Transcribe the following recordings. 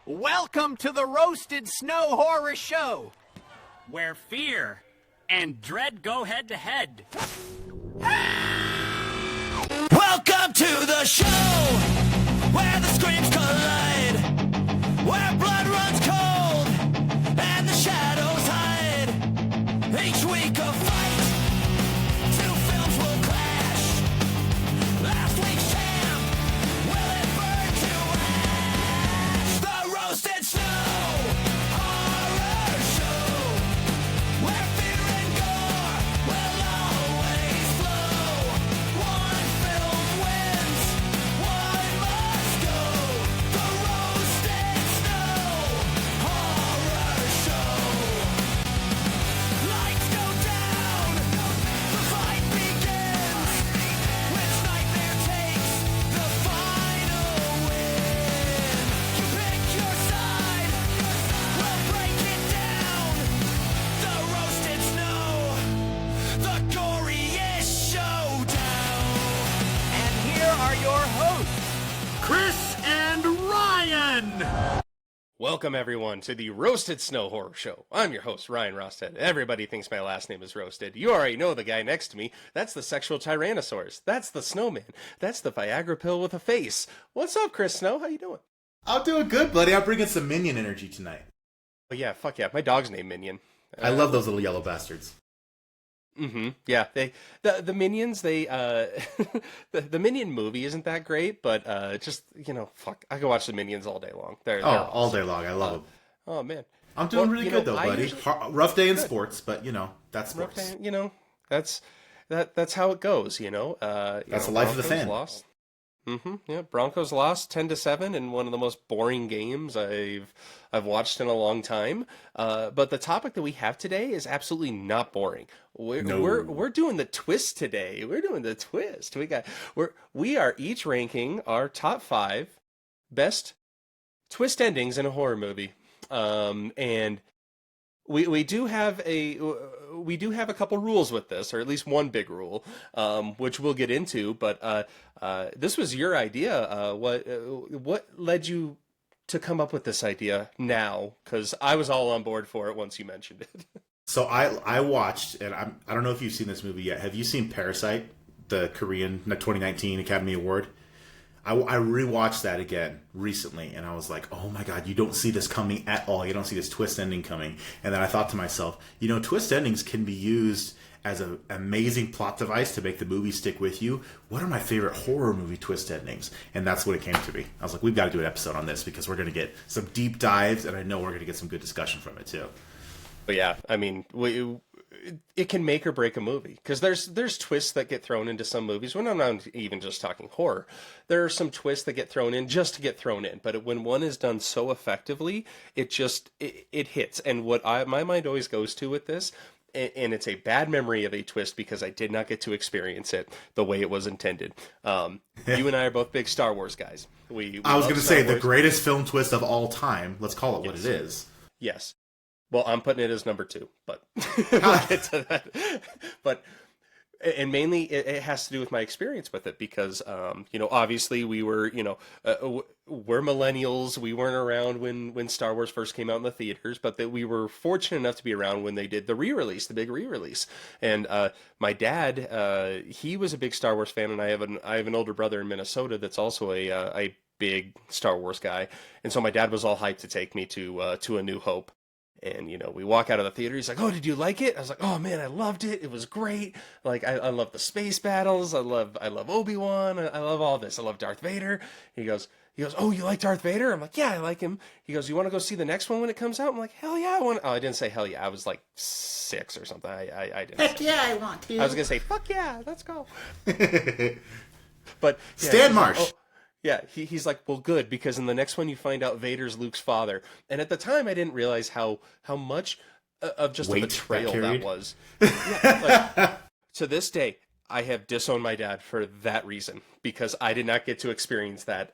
Welcome to the Roasted Snow Horror Show, where fear and dread go head to head. Welcome to the show, where the screams collide, where blood runs cold, and the shadows hide. Each week a fight, two films will clash. Last week's champ, will it burn to ash? The Roasted Snow Horror Show, where fear and gore will always flow. One film wins, one must go. The Roasted Snow Horror Show. Lights go down, the fight begins. Which nightmare takes the final win? You pick your side, we'll break it down. The Roasted Snow, the goriest showdown. and here are your hosts. Chris and Ryan! Welcome, everyone, to the Roasted Snow Horror Show. I'm your host, Ryan Rosted. Everybody thinks my last name is Roasted. You already know the guy next to me. That's the sexual Tyrannosaurus. That's the snowman. That's the Viagra pill with a face. What's up, Chris Snow? How you doing? I'm doing good, buddy. I'm bringing some Minion energy tonight. Oh, yeah, fuck yeah. My dog's named Minion. I love those little yellow bastards. Yeah, the Minions, the Minion movie isn't that great, but just, fuck, I could watch the Minions all day long. They're All day long. I love them. Oh, man. I'm doing really good, though, I buddy. usually- Rough day in sports, but, that's sports. Okay, that's how it goes, That's the life of the fan. Lost. Yeah, Broncos lost 10-7 in one of the most boring games I've watched in a long time. But the topic that we have today is absolutely not boring. We're doing the twist today. We're doing the twist. We are each ranking our top 5 best twist endings in a horror movie. And we do have a couple rules with this, or at least one big rule, which we'll get into. But this was your idea. What led you to come up with this idea now? Because I was all on board for it once you mentioned it. So I watched, and I don't know if you've seen this movie yet. Have you seen Parasite, the Korean 2019 Academy Award? I rewatched that again recently, and I was like, oh my god, you don't see this coming at all. You don't see this twist ending coming. And then I thought to myself, twist endings can be used as an amazing plot device to make the movie stick with you. What are my favorite horror movie twist endings? And that's what it came to be. I was like, we've got to do an episode on this because we're going to get some deep dives, and I know we're going to get some good discussion from it too. But yeah, I mean, it can make or break a movie, because there's twists that get thrown into some movies. When I'm not even just talking horror, there are some twists that get thrown in just to get thrown in. But when one is done so effectively, it hits. And what my mind always goes to with this, and it's a bad memory of a twist because I did not get to experience it the way it was intended. You and I are both big Star Wars guys. I was going to say the greatest film twist of all time. Let's call it what it is. Yes. Well, I'm putting it as number 2, but we'll get to that. But, and mainly it has to do with my experience with it because, obviously we were, we're millennials. We weren't around when Star Wars first came out in the theaters, but that we were fortunate enough to be around when they did the re-release, the big re-release. And my dad, he was a big Star Wars fan, and I have an older brother in Minnesota that's also a big Star Wars guy. And so my dad was all hyped to take me to A New Hope. And, we walk out of the theater. He's like, oh, did you like it? I was like, oh, man, I loved it. It was great. Like, I love the space battles. I love Obi-Wan. I love all this. I love Darth Vader. He goes, oh, you like Darth Vader? I'm like, yeah, I like him. He goes, you want to go see the next one when it comes out? I'm like, hell yeah, I want to. Oh, I didn't say hell yeah. I was like 6 or something. I didn't. Heck yeah, I want to. I was going to say, fuck yeah, let's go. But yeah, Stan Marsh. Like, oh, yeah, he's like, well, good, because in the next one you find out Vader's Luke's father. And at the time, I didn't realize how much of just a betrayal that was. Yeah, to this day, I have disowned my dad for that reason, because I did not get to experience that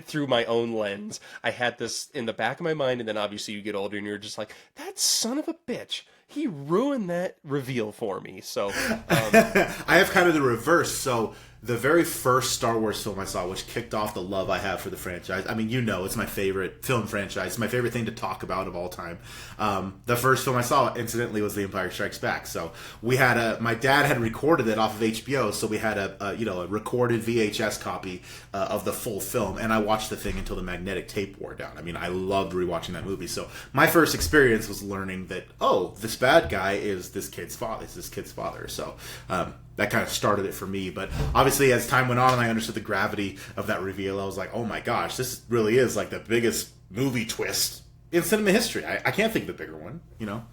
through my own lens. I had this in the back of my mind, and then obviously you get older and you're just like, that son of a bitch. he ruined that reveal for me. So I have kind of the reverse. So the very first Star Wars film I saw, which kicked off the love I have for the franchise. I mean, it's my favorite film franchise. It's my favorite thing to talk about of all time. The first film I saw, incidentally, was The Empire Strikes Back. So we had my dad had recorded it off of HBO, so we had a recorded VHS copy of the full film, and I watched the thing until the magnetic tape wore down. I mean, I loved rewatching that movie. So my first experience was learning that, this bad guy is this kid's father. So that kind of started it for me. But obviously, as time went on and I understood the gravity of that reveal, I was like, oh my gosh, this really is like the biggest movie twist in cinema history. I can't think of a bigger one,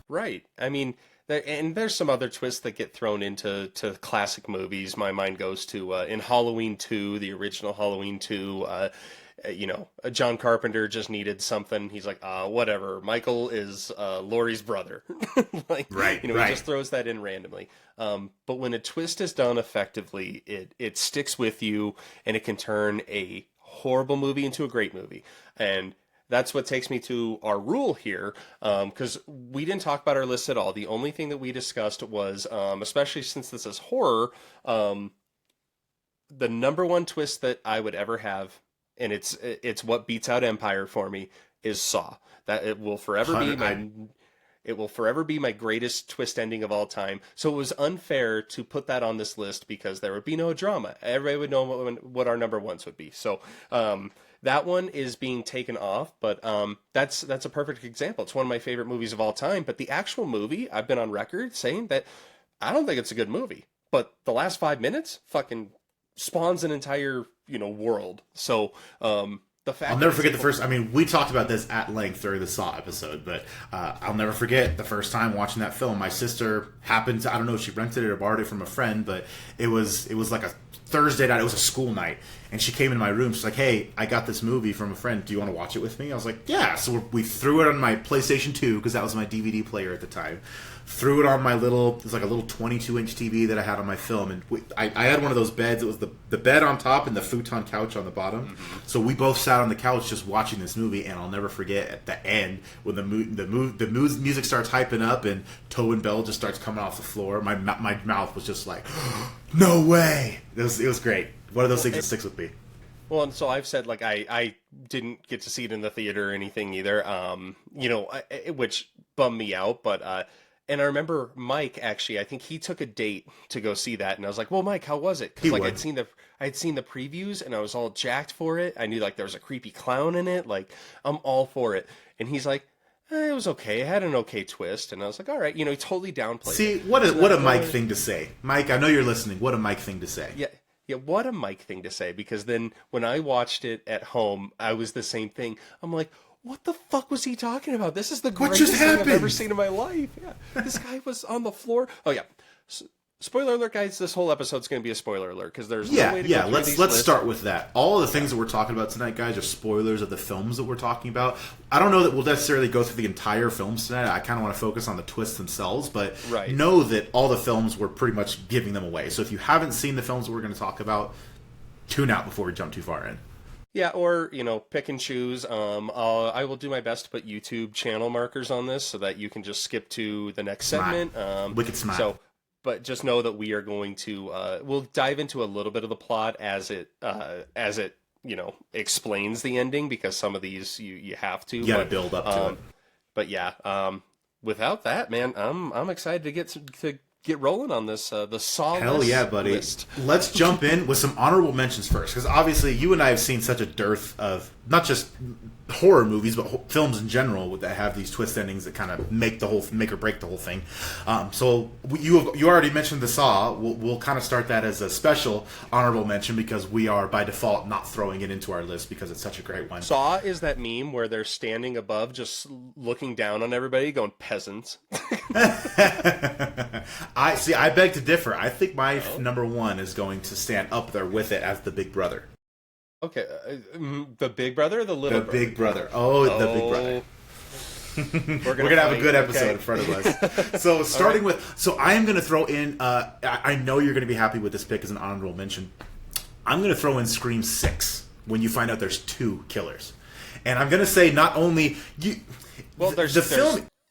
Right. I mean, there's some other twists that get thrown into classic movies. My mind goes to in Halloween 2, the original Halloween 2, John Carpenter just needed something. He's like, whatever. Michael is Laurie's brother. Right. He just throws that in randomly. But when a twist is done effectively, it sticks with you, and it can turn a horrible movie into a great movie. And that's what takes me to our rule here, because we didn't talk about our list at all. The only thing that we discussed was, especially since this is horror, the number one twist that I would ever have, and it's what beats out Empire for me, is Saw. That it will forever be my greatest twist ending of all time. So it was unfair to put that on this list because there would be no drama. Everybody would know what our number ones would be. So that one is being taken off, but that's a perfect example. It's one of my favorite movies of all time. But the actual movie, I've been on record saying that I don't think it's a good movie. But the last 5 minutes fucking spawns an entire world. So the fact I'll never forget the first. I mean, we talked about this at length during the Saw episode, but I'll never forget the first time watching that film. My sister happened to, I don't know if she rented it or borrowed it from a friend, but it was like a Thursday night. It was a school night, and she came into my room. She's like, "Hey, I got this movie from a friend. Do you want to watch it with me?" I was like, "Yeah." So we threw it on my PlayStation 2 because that was my DVD player at the time. Threw it on my it was like a little 22-inch TV that I had on my film, and I had one of those beds. It was the bed on top and the futon couch on the bottom. Mm-hmm. So we both sat on the couch just watching this movie, and I'll never forget at the end when the music starts hyping up and Tobin Bell just starts coming off the floor. My mouth was just like, no way! It was great. One of those things that sticks with me. Well, and so I've said, like, I didn't get to see it in the theater or anything either, which bummed me out, but and I remember Mike, actually, I think he took a date to go see that, and I was like, well, Mike, how was it? Because I'd seen the previews, and I was all jacked for it. I knew, like, there was a creepy clown in it. Like, I'm all for it. And he's like, it was okay. It had an okay twist. And I was like, all right. He totally downplayed See, it. what a Mike thing to say. Mike, I know you're listening. What a Mike thing to say. Yeah, what a Mike thing to say, because then when I watched it at home, I was the same thing. I'm like, what the fuck was he talking about? This is the greatest thing I've ever seen in my life. Yeah, this guy was on the floor. Oh, yeah. Spoiler alert, guys. This whole episode's going to be a spoiler alert because there's no way to go through these Let's lists. start with that. All of the things that we're talking about tonight, guys, are spoilers of the films that we're talking about. I don't know that we'll necessarily go through the entire films tonight. I kind of want to focus on the twists themselves, but know that all the films we're pretty much giving them away. So if you haven't seen the films that we're going to talk about, tune out before we jump too far in. Yeah, or, pick and choose. I will do my best to put YouTube channel markers on this so that you can just skip to the next segment. Wicked smart. So, but just know that we are going to, we'll dive into a little bit of the plot as it explains the ending, because some of these you have to. You gotta build up to it. But yeah, without that, man, I'm excited to get rolling on this, the Saw Hell yeah, buddy. list. Let's jump in with some honorable mentions first, because obviously you and I have seen such a dearth of not just horror movies, but films in general that have these twist endings that kind of make or break the whole thing. So you already mentioned the Saw. We'll kind of start that as a special honorable mention because we are by default not throwing it into our list because it's such a great one. Saw is that meme where they're standing above, just looking down on everybody, going peasants. I beg to differ. I think my number one is going to stand up there with it as the Big Brother. Okay, the Big Brother or the Little Brother? The Big Brother. The Big Brother. We're gonna have a good episode in front of us. So starting with, I am gonna throw in. I know you're gonna be happy with this pick as an honorable mention. I'm gonna throw in Scream 6 when you find out there's 2 killers, and I'm gonna say not only you. Well, there's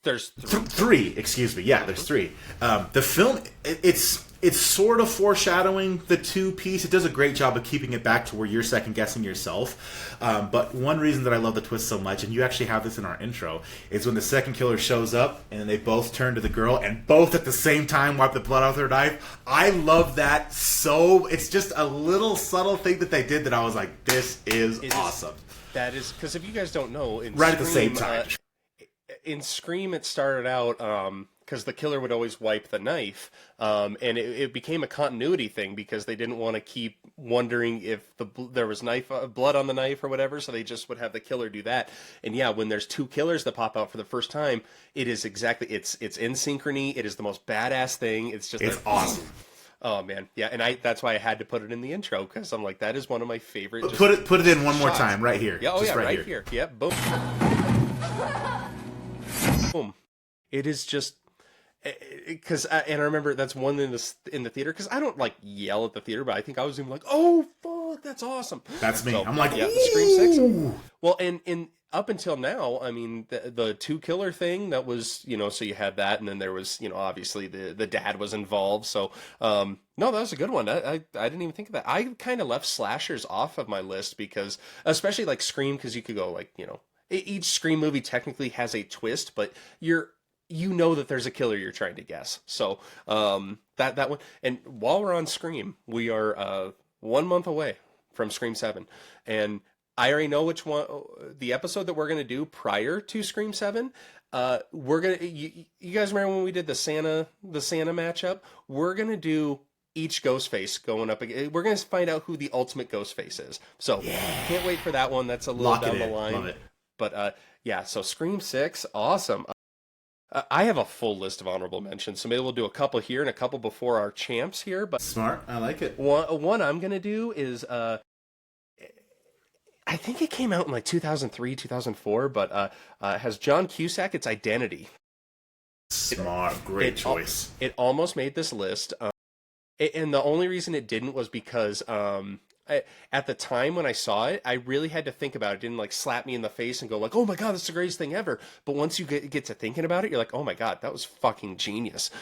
There's three. Three, excuse me. Yeah, there's three. The film, it's sort of foreshadowing the two piece. It does a great job of keeping it back to where you're second guessing yourself. But one reason that I love the twist so much, and you actually have this in our intro, is when the second killer shows up and they both turn to the girl and both at the same time wipe the blood off their knife. I love that so. It's just a little subtle thing that they did that I was like, this is awesome. That is, because if you guys don't know, in Right at the Scream, same time. In Scream, it started out because the killer would always wipe the knife, and it became a continuity thing because they didn't want to keep wondering if there was blood on the knife or whatever, so they just would have the killer do that. And yeah, when there's two killers that pop out for the first time, it is exactly it's in synchrony. It is the most badass thing. It's awesome. Oh man, yeah, and that's why I had to put it in the intro because I'm like, that is one of my favorite. Put it in one more time, right here. Yeah, just right here. Yeah, boom. Boom. It is just because, and I remember that's one in the theater because I don't like yell at the theater, but I think I was even like, "Oh fuck, that's awesome." That's me. So, I'm like, yeah, Scream 6. Well, and up until now, I mean, the two killer thing that was, so you had that, and then there was, obviously the dad was involved. So, no, that was a good one. I didn't even think of that. I kind of left slashers off of my list because, especially like Scream, because you could go like, each Scream movie technically has a twist, but you know that there's a killer you're trying to guess. So that one. And while we're on Scream, we are 1 month away from Scream 7, and I already know which one. The episode that we're gonna do prior to Scream 7. We're gonna. You guys remember when we did the Santa matchup? We're gonna do each Ghostface going up. We're gonna find out who the ultimate Ghostface is. So can't wait for that one. That's a little down the line. Love it. But yeah, so Scream 6, awesome. I have a full list of honorable mentions, so maybe we'll do a couple here and a couple before our champs here. But Smart, I like it. One I'm gonna do is I think it came out in like 2003, 2004, but has John Cusack. It's Identity. Smart, great choice. It almost made this list, and the only reason it didn't was because at the time when I saw it, I really had to think about it. It didn't like slap me in the face and go like, "Oh my god, that's the greatest thing ever." But once you get to thinking about it, you're like, "Oh my god, that was fucking genius."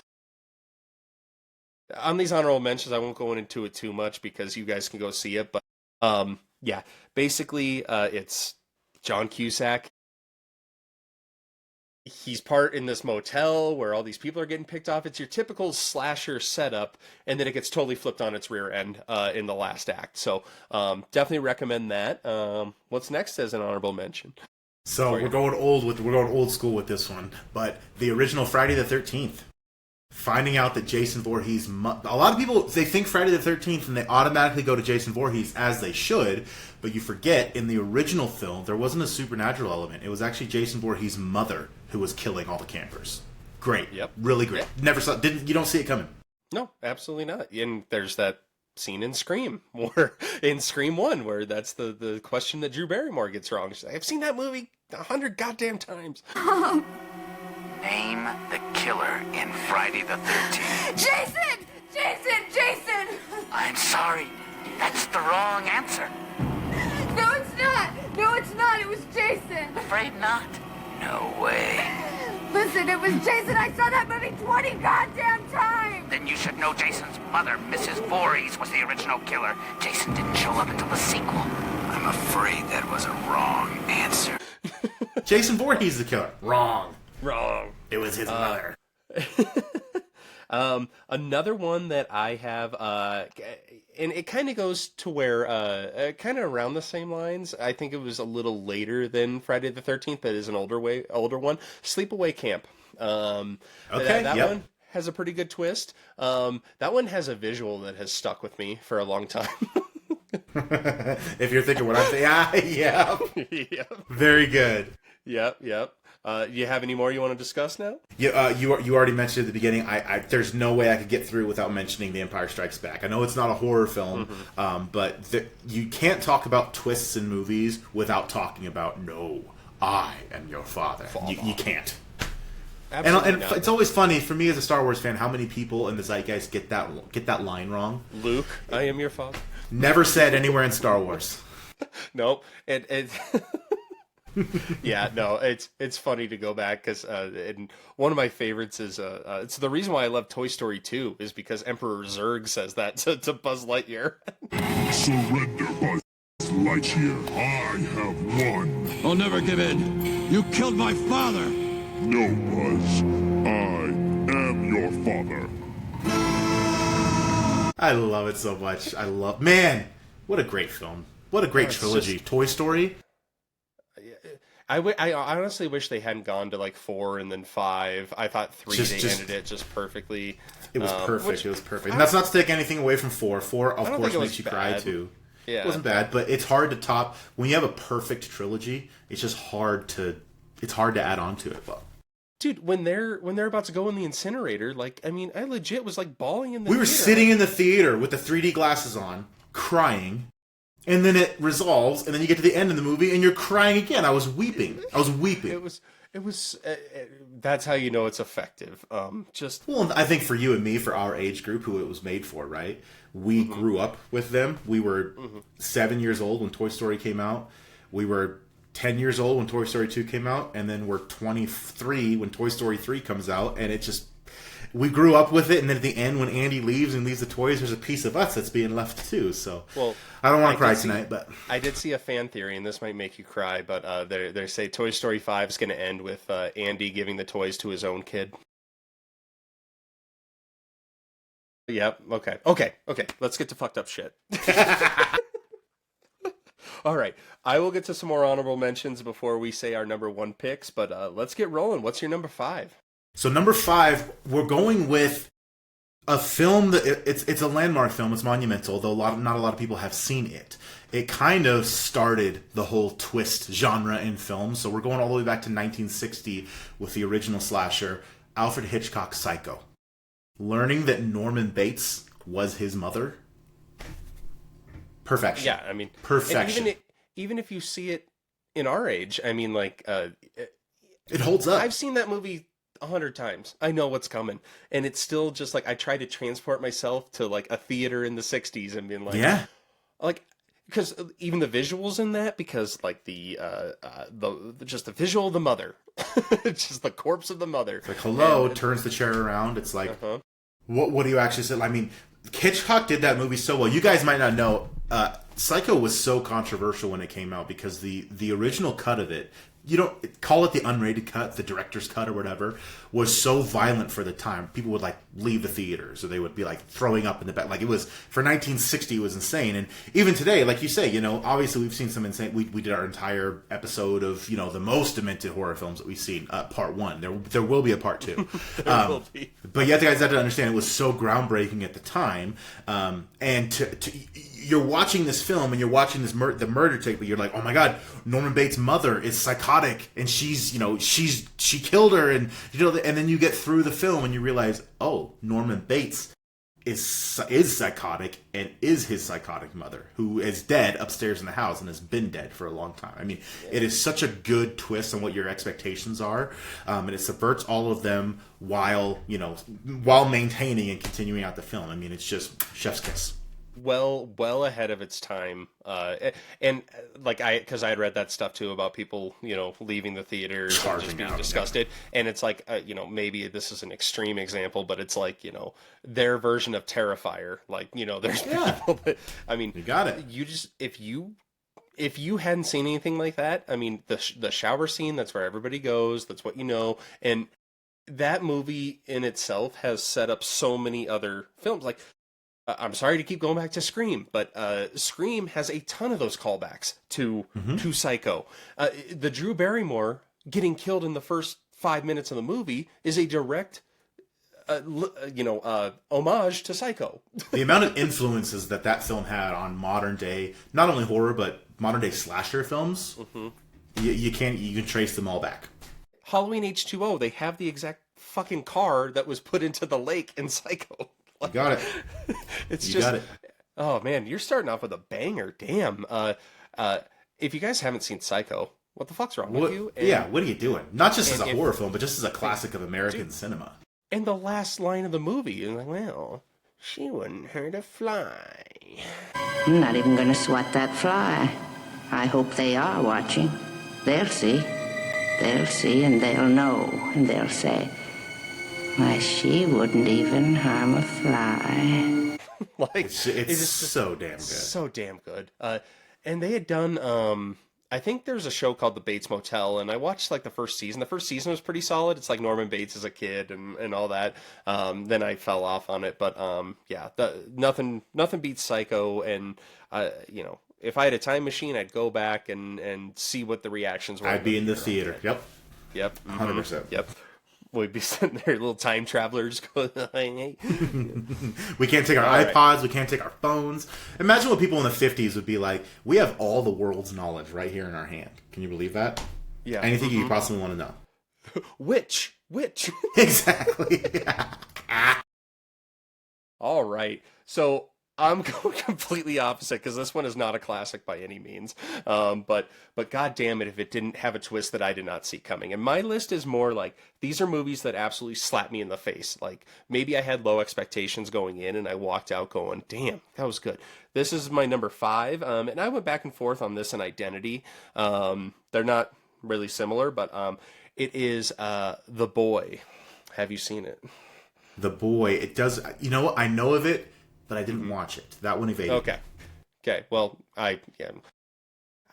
On these honorable mentions, I won't go into it too much because you guys can go see it. But yeah, basically, it's John Cusack. He's part in this motel where all these people are getting picked off. It's your typical slasher setup, and then it gets totally flipped on its rear end in the last act. So definitely recommend that. What's next as an honorable mention? So we're going old school with this one, but the original Friday the 13th. Finding out that Jason Voorhees, a lot of people, they think Friday the 13th and they automatically go to Jason Voorhees, as they should, but you forget in the original film there wasn't a supernatural element. It was actually Jason Voorhees' mother who was killing all the campers. Great. Yep. Really great. Yep. Never saw, you don't see it coming. No, absolutely not. And there's that scene in Scream, in Scream 1, where that's the question that Drew Barrymore gets wrong. She's like, I've seen that movie 100 goddamn times. Name the killer in Friday the 13th. Jason! Jason! Jason! I'm sorry. That's the wrong answer. No, it's not! No, it's not! It was Jason! Afraid not? No way. Listen, it was Jason! I saw that movie 20 goddamn times! Then you should know Jason's mother, Mrs. Voorhees, was the original killer. Jason didn't show up until the sequel. I'm afraid that was a wrong answer. Jason Voorhees the killer. Wrong. Wrong. It was his mother. Another one that I have, and it kind of goes to where, kind of around the same lines. I think it was a little later than Friday the 13th, but is an older one. Sleepaway Camp. Okay, that yep. one has a pretty good twist. That one has a visual that has stuck with me for a long time. If you're thinking what I'm thinking, yeah. Yep. Very good. Yep. Do you have any more you want to discuss now? Yeah, you already mentioned at the beginning. There's no way I could get through without mentioning The Empire Strikes Back. I know it's not a horror film, but you can't talk about twists in movies without talking about "No, I am your father." You can't. And it's always funny for me as a Star Wars fan how many people in the zeitgeist get that line wrong. Luke, I am your father. Never said anywhere in Star Wars. Nope. And Yeah, no, it's funny to go back because and one of my favorites is it's the reason why I love Toy Story 2 is because Emperor Zurg says that to Buzz Lightyear. Surrender, Buzz Lightyear. I have won. I'll never give in. You killed my father. No, Buzz. I am your father. I love it so much. Man, what a great film. What a great trilogy. Toy Story. I honestly wish they hadn't gone to like 4 and then 5. I thought 3 ended it just perfectly. It was perfect. It was perfect. And that's not to take anything away from 4. 4, of course, makes you cry too. Yeah. It wasn't bad, but it's hard to top. When you have a perfect trilogy, it's just hard to add on to it. But dude, when they're about to go in the incinerator, like, I mean, I legit was like bawling in the theater. We were sitting in the theater with the 3D glasses on, crying. And then it resolves, and then you get to the end of the movie, and you're crying again. I was weeping. It was. That's how you know it's effective. Well, I think for you and me, for our age group, who it was made for, right? We grew up with them. We were 7 years old when Toy Story came out. We were 10 years old when Toy Story 2 came out, and then we're 23 when Toy Story 3 comes out, and it just. We grew up with it, and then at the end, when Andy leaves and leaves the toys, there's a piece of us that's being left too. So, well, I don't want to cry tonight, but I did see a fan theory, and this might make you cry, but they say Toy Story 5 is going to end with Andy giving the toys to his own kid. Yep. Okay. Let's get to fucked up shit. All right. I will get to some more honorable mentions before we say our number 1 picks, but let's get rolling. What's your number 5? So number 5, we're going with a film that it's a landmark film. It's monumental, though not a lot of people have seen it. It kind of started the whole twist genre in film. So we're going all the way back to 1960 with the original slasher, Alfred Hitchcock's Psycho. Learning that Norman Bates was his mother. Perfection. Yeah, I mean, perfection. Even if you see it in our age, I mean, like it holds up. I've seen that movie 100 times. I know what's coming, and it's still just like I try to transport myself to like a theater in the 60s and being like, yeah, like because even the visuals in that, because like the just the visual of the mother, just the corpse of the mother. It's like hello, turns the chair around. It's like what do you actually say? I mean, Hitchcock did that movie so well. You guys might not know. Psycho was so controversial when it came out because the original cut of it. You don't call it the unrated cut, the director's cut or whatever, was so violent for the time. People would like leave the theaters, or they would be like throwing up in the back. Like it was for 1960, it was insane. And even today, like you say, obviously we've seen some insane. We did our entire episode of the most demented horror films that we've seen. Part 1. There will be a part 2. There will be. But you guys have to understand it was so groundbreaking at the time. And you're watching this film and you're watching the murder tape, but you're like, oh my god, Norman Bates' mother is psychotic, and she killed her, and and then you get through the film and you realize, oh, Norman Bates is psychotic and is his psychotic mother, who is dead upstairs in the house and has been dead for a long time. I mean, it is such a good twist on what your expectations are, and it subverts all of them while maintaining and continuing out the film. I mean, it's just chef's kiss. Well ahead of its time, and like because I had read that stuff too about people leaving the theaters and just being disgusted, and it's like maybe this is an extreme example, but it's like their version of Terrifier. Like there's people that, I mean, you got it. You just if you hadn't seen anything like that, I mean the shower scene, that's where everybody goes, that's what and that movie in itself has set up so many other films. Like I'm sorry to keep going back to Scream, but Scream has a ton of those callbacks to Psycho. The Drew Barrymore getting killed in the first 5 minutes of the movie is a direct, homage to Psycho. The amount of influences that film had on modern day, not only horror but modern day slasher films, you can trace them all back. Halloween H2O, they have the exact fucking car that was put into the lake in Psycho. You got it. Got it. Oh man, you're starting off with a banger. Damn. If you guys haven't seen Psycho, what the fuck's wrong with you? What are you doing? Not just as a horror film, but just as a classic of American cinema. And the last line of the movie is like, well, she wouldn't hurt a fly. I'm not even going to swat that fly. I hope they are watching. They'll see. They'll see and they'll know. And they'll say, why, she wouldn't even harm a fly. Like it's so damn good. So damn good. And they had done I think there's a show called The Bates Motel, and I watched like the first season. The first season was pretty solid. It's like Norman Bates as a kid and all that. Then I fell off on it, but yeah, nothing beats Psycho. And you know, if I had a time machine, I'd go back and see what the reactions were. I'd be in the theater. Yep. 100%. Yep. We'd be sitting there, little time travelers going, hey. We can't take our iPods, right. We can't take our phones. Imagine what people in the 50s would be like. We have all the world's knowledge right here in our hand. Can you believe that? Yeah. Anything you possibly want to know. Which? Exactly. Yeah. All right. So I'm going completely opposite because this one is not a classic by any means. But God damn it if it didn't have a twist that I did not see coming. And my list is more like these are movies that absolutely slap me in the face. Like maybe I had low expectations going in and I walked out going, damn, that was good. This is my number 5. And I went back and forth on this and Identity. They're not really similar, but it is The Boy. Have you seen it? The Boy. It does. You know what? I know of it. But I didn't watch it. That one evaded. Okay. Well, I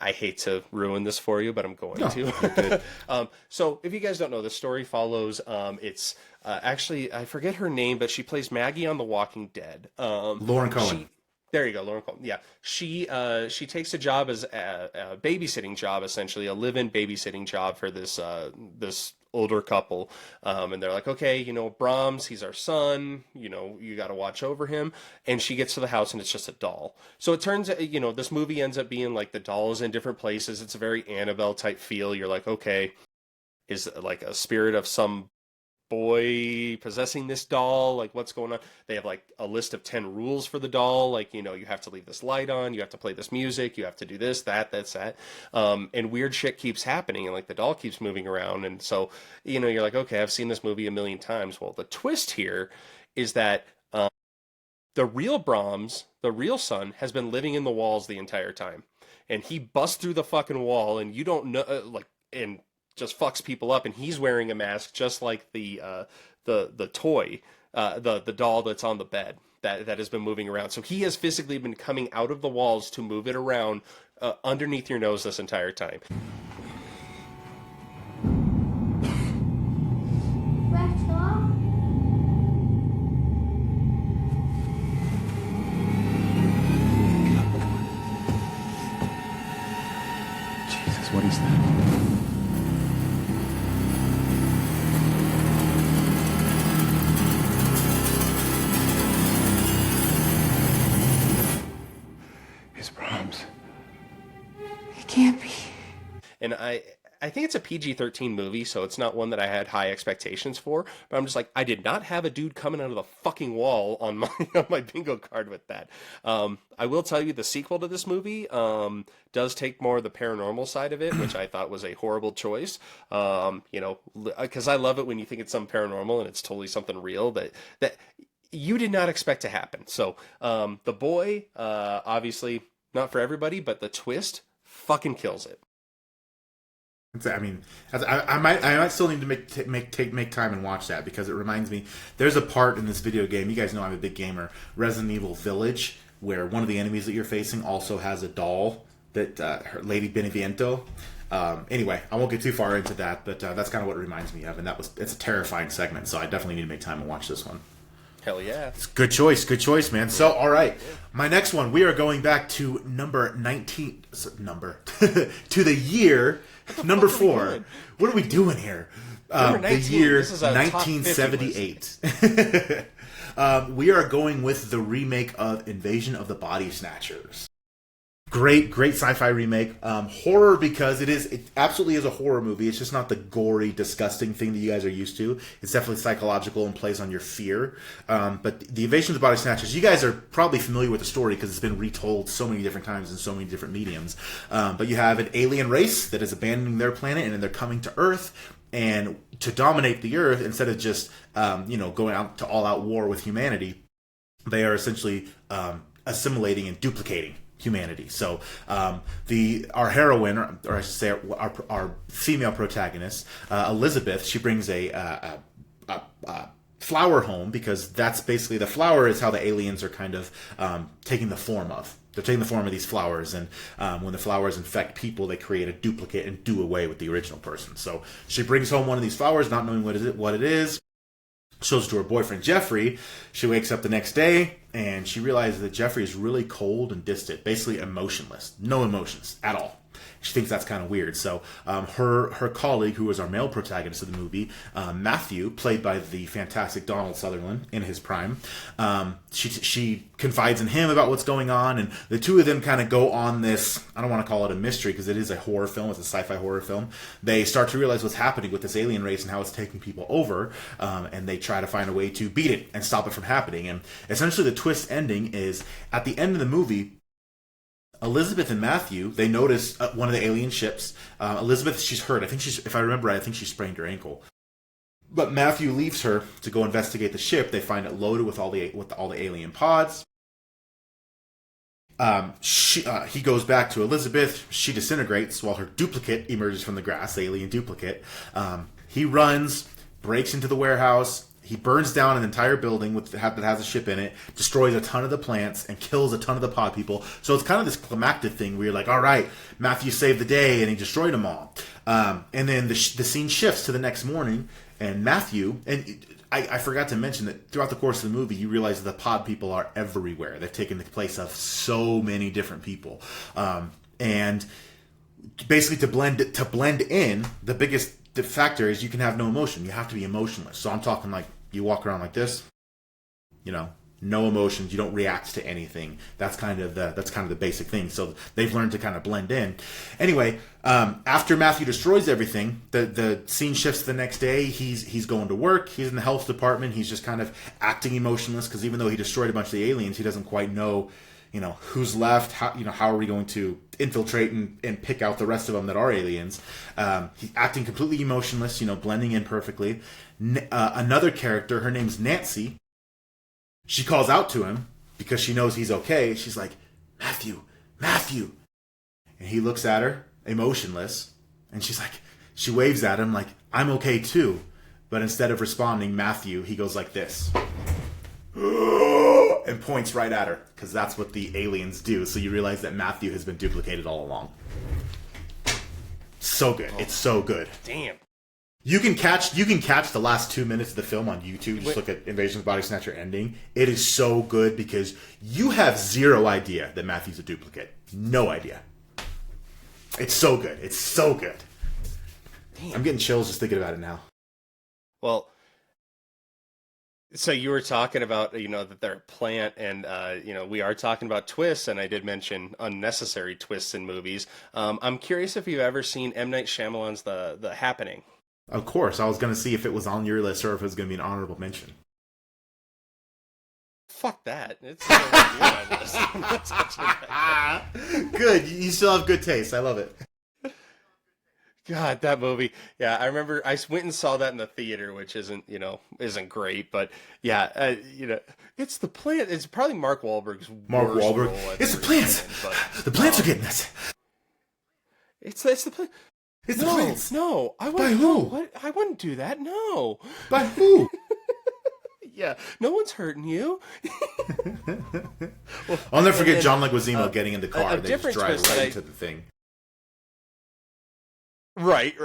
hate to ruin this for you, but I'm going to. So if you guys don't know, the story follows. It's actually I forget her name, but she plays Maggie on The Walking Dead. Lauren Cohen. There you go, Lauren Cohen. Yeah, she takes a job as a babysitting job, essentially a live-in babysitting job for this older couple, and they're like, okay, you know, Brahms, he's our son, you know, you got to watch over him. And she gets to the house and it's just a doll. So it turns out, you know, this movie ends up being like the doll is in different places. It's a very Annabelle type feel. You're like, okay, is like a spirit of some boy possessing this doll, like what's going on? They have like a list of 10 rules for the doll, like, you know, you have to leave this light on, you have to play this music, you have to do this, that's that, and weird shit keeps happening, and like the doll keeps moving around. And so, you know, you're like, okay, I've seen this movie a million times. Well, the twist here is that the real Brahms, the real son, has been living in the walls the entire time, and he busts through the fucking wall, and you don't know, and just fucks people up, and he's wearing a mask just like the toy, the doll that's on the bed that has been moving around. So he has physically been coming out of the walls to move it around underneath your nose this entire time. Jesus, what is that? Can't be. And I think it's a PG-13 movie, so it's not one that I had high expectations for. But I'm just like, I did not have a dude coming out of the fucking wall on my bingo card with that. I will tell you, the sequel to this movie does take more of the paranormal side of it, which I thought was a horrible choice. You know, because I love it when you think it's something paranormal and it's totally something real that you did not expect to happen. So The Boy, obviously not for everybody, but the twist fucking kills it. I mean, I might still need to make time and watch that, because it reminds me, there's a part in this video game, you guys know I'm a big gamer, Resident Evil Village, where one of the enemies that you're facing also has a doll that Lady Beneviento. Anyway, I won't get too far into that, but that's kind of what it reminds me of, and it's a terrifying segment, so I definitely need to make time and watch this one. Hell yeah. Good choice, man. So, all right. My next one, we are going back to number 19... to the year number 4. What are we doing here? The year 1978. We are going with the remake of Invasion of the Body Snatchers. Great sci-fi remake. Horror, because it absolutely is a horror movie. It's just not the gory, disgusting thing that you guys are used to. It's definitely psychological and plays on your fear. But the Invasion of the Body Snatchers, you guys are probably familiar with the story because it's been retold so many different times in so many different mediums. But you have an alien race that is abandoning their planet, and then they're coming to Earth. And to dominate the Earth, instead of just going out to all-out war with humanity, they are essentially assimilating and duplicating humanity. So our heroine, or I should say our female protagonist, Elizabeth, she brings a flower home, because that's basically, the flower is how the aliens are kind of taking the form of. They're taking the form of these flowers, and when the flowers infect people, they create a duplicate and do away with the original person. So she brings home one of these flowers, not knowing what it is. Shows it to her boyfriend Jeffrey. She wakes up the next day and she realizes that Jeffrey is really cold and distant, basically emotionless, no emotions at all. She thinks that's kind of weird. So her colleague, who was our male protagonist of the movie, Matthew, played by the fantastic Donald Sutherland in his prime, she confides in him about what's going on, and the two of them kind of go on this, I don't want to call it a mystery because it is a horror film, it's a sci-fi horror film. They start to realize what's happening with this alien race and how it's taking people over, and they try to find a way to beat it and stop it from happening. And essentially the twist ending is, at the end of the movie, Elizabeth and Matthew, they notice one of the alien ships. Elizabeth, she's hurt. If I remember right, I think she sprained her ankle. But Matthew leaves her to go investigate the ship. They find it loaded with all the alien pods. He goes back to Elizabeth. She disintegrates while her duplicate emerges from the grass, the alien duplicate. He runs, breaks into the warehouse. He burns down an entire building that has a ship in it, destroys a ton of the plants, and kills a ton of the pod people. So it's kind of this climactic thing where you're like, all right, Matthew saved the day, and he destroyed them all. And then the scene shifts to the next morning, and Matthew, and I forgot to mention that throughout the course of the movie, you realize that the pod people are everywhere. They've taken the place of so many different people. And basically to blend in, the biggest factor is you can have no emotion. You have to be emotionless. So I'm talking like, you walk around like this, no emotions. You don't react to anything. That's kind of the basic thing. So they've learned to kind of blend in. Anyway, after Matthew destroys everything, the scene shifts the next day. He's going to work. He's in the health department. He's just kind of acting emotionless because even though he destroyed a bunch of the aliens, he doesn't quite know, who's left. How are we going to infiltrate and pick out the rest of them that are aliens? He's acting completely emotionless, blending in perfectly. Another character, her name's Nancy. She calls out to him because she knows he's okay. She's like, Matthew. And he looks at her, emotionless, and she waves at him like, I'm okay too. But instead of responding, Matthew, he goes like this. And points right at her, because that's what the aliens do. So you realize that Matthew has been duplicated all along. So good. It's so good. Damn. You can catch the last 2 minutes of the film on YouTube. Just look at Invasion of the Body Snatcher ending. It is so good because you have zero idea that Matthew's a duplicate. No idea. It's so good. It's so good. Damn. I'm getting chills just thinking about it now. Well, so you were talking about, that they're a plant, and, we are talking about twists, and I did mention unnecessary twists in movies. I'm curious if you've ever seen M. Night Shyamalan's The Happening. Of course. I was going to see if it was on your list or if it was going to be an honorable mention. Fuck that. It's Good. You still have good taste. I love it. God, that movie. Yeah, I remember I went and saw that in the theater, which isn't great, but yeah, it's the plant. It's probably Mark Wahlberg's worst role. It's the plants. The plants are getting us. It's the plant. It's the plants. No, I wouldn't. By who? What? I wouldn't do that. No. By who? Yeah, no one's hurting you. I'll never forget John Leguizamo getting in the car. They just drive right into the thing. Right.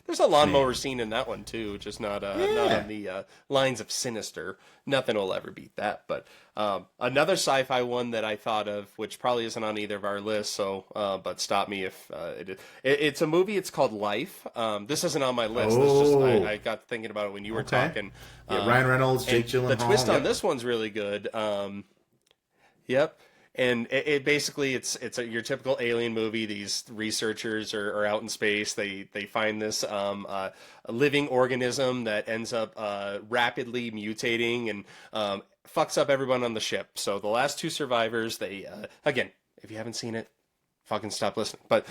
There's a lawnmower scene in that one too, just not on the lines of Sinister. Nothing will ever beat that. But another sci-fi one that I thought of, which probably isn't on either of our lists, so but stop me if it's a movie. It's called Life. This isn't on my list. I got thinking about it when you were talking. Ryan Reynolds, Jake Gyllenhaal. The twist on this one's really good. Yep. And it basically it's your typical alien movie. These researchers are out in space. They find this a living organism that ends up rapidly mutating and fucks up everyone on the ship. So the last two survivors, they again, if you haven't seen it, fucking stop listening. But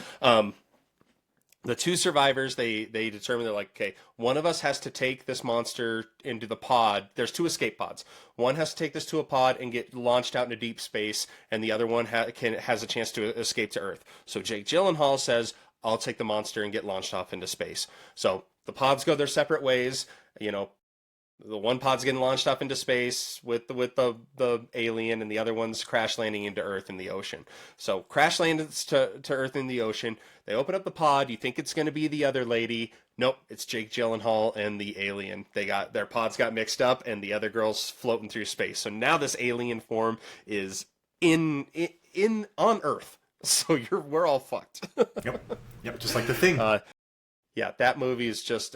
The two survivors, they determine they're like, okay, one of us has to take this monster into the pod. There's 2 escape pods. One has to take this to a pod and get launched out into deep space, and the other one has a chance to escape to Earth. So Jake Gyllenhaal says, I'll take the monster and get launched off into space. So the pods go their separate ways. You know, the one pod's getting launched off into space with the alien, and the other one's crash landing into Earth in the ocean. So crash lands to Earth in the ocean. They open up the pod. You think it's going to be the other lady. Nope, it's Jake Gyllenhaal and the alien. Their pods got mixed up, and the other girl's floating through space. So now this alien form is in on Earth. So we're all fucked. Yep, just like The Thing. Yeah, that movie is just.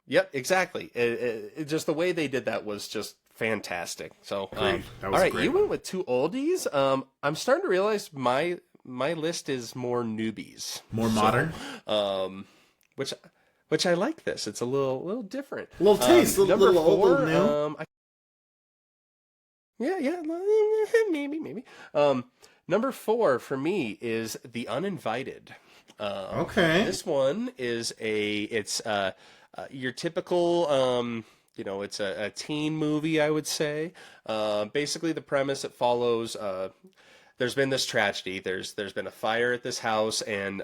Yep, exactly. It just the way they did that was just fantastic. So, that was all right, great. You went with 2 oldies. I'm starting to realize my list is more newbies, more modern. Which I like. This it's a little different. A little taste, number little old, 4, little new. Yeah, maybe. Number 4 for me is The Uninvited. Okay. This one is your typical, it's a teen movie, I would say. Basically, the premise, it follows, there's been this tragedy. There's been a fire at this house, and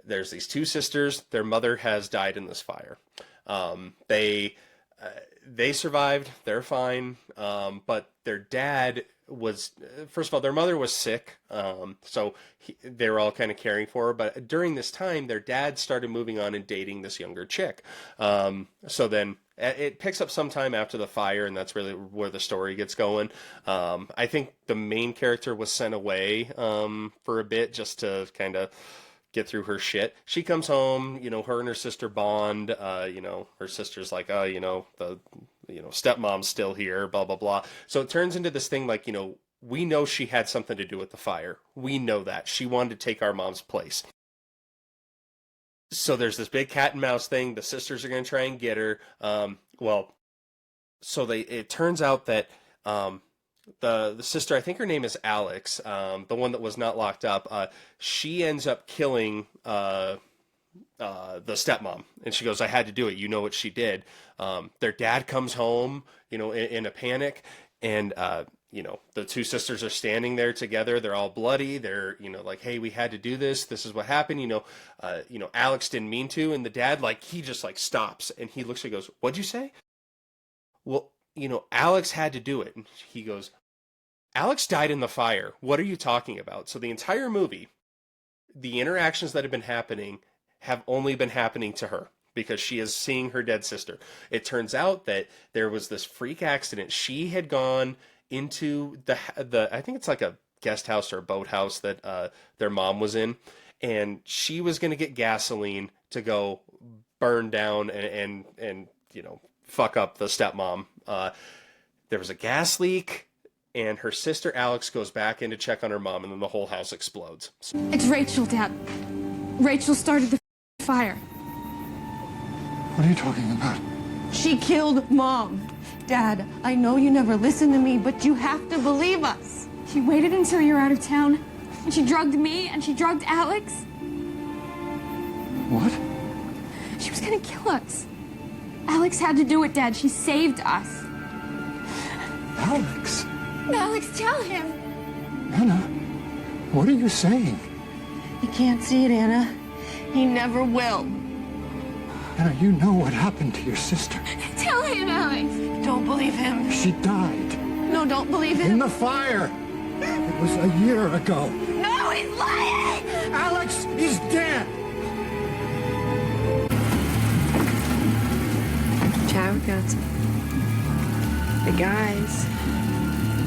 there's these 2 sisters. Their mother has died in this fire. They survived. They're fine. But their dad was, first of all, their mother was sick, so they were all kind of caring for her. But during this time, their dad started moving on and dating this younger chick. So then it picks up sometime after the fire, and that's really where the story gets going. I think the main character was sent away for a bit just to kind of get through her shit. She comes home, her and her sister bond. Her sister's like, stepmom's still here, blah, blah, blah. So it turns into this thing like, we know she had something to do with the fire. We know that. She wanted to take our mom's place. So there's this big cat and mouse thing. The sisters are going to try and get her. It turns out that the sister, I think her name is Alex, the one that was not locked up, she ends up killing the stepmom, and she goes, I had to do it. You know what she did. Their dad comes home, in a panic, and the 2 sisters are standing there together. They're all bloody. They're, like, hey, we had to do this. This is what happened. Alex didn't mean to. And the dad, he just stops, and he looks and goes, what'd you say? Well, Alex had to do it. And he goes, Alex died in the fire. What are you talking about? So the entire movie, the interactions that have been happening have only been happening to her because she is seeing her dead sister. It turns out that there was this freak accident. She had gone into the I think it's like a guest house or a boathouse that their mom was in, and she was going to get gasoline to go burn down and fuck up the stepmom. There was a gas leak, and her sister Alex goes back in to check on her mom, and then the whole house explodes. It's Rachel, Dad. Rachel started the fire. What are you talking about? She killed Mom. Dad, I know you never listened to me, but you have to believe us. She waited until you were out of town, and she drugged me, and she drugged Alex. What? She was gonna kill us. Alex had to do it, Dad. She saved us. Alex? Alex, tell him. Anna, what are you saying? He can't see it, Anna. He never will. Anna, you know what happened to your sister. Tell him, Alex. Don't believe him. She died. No, don't believe him. In the fire. It was a year ago. No, he's lying! Alex is dead. Chad, we got some. The guys,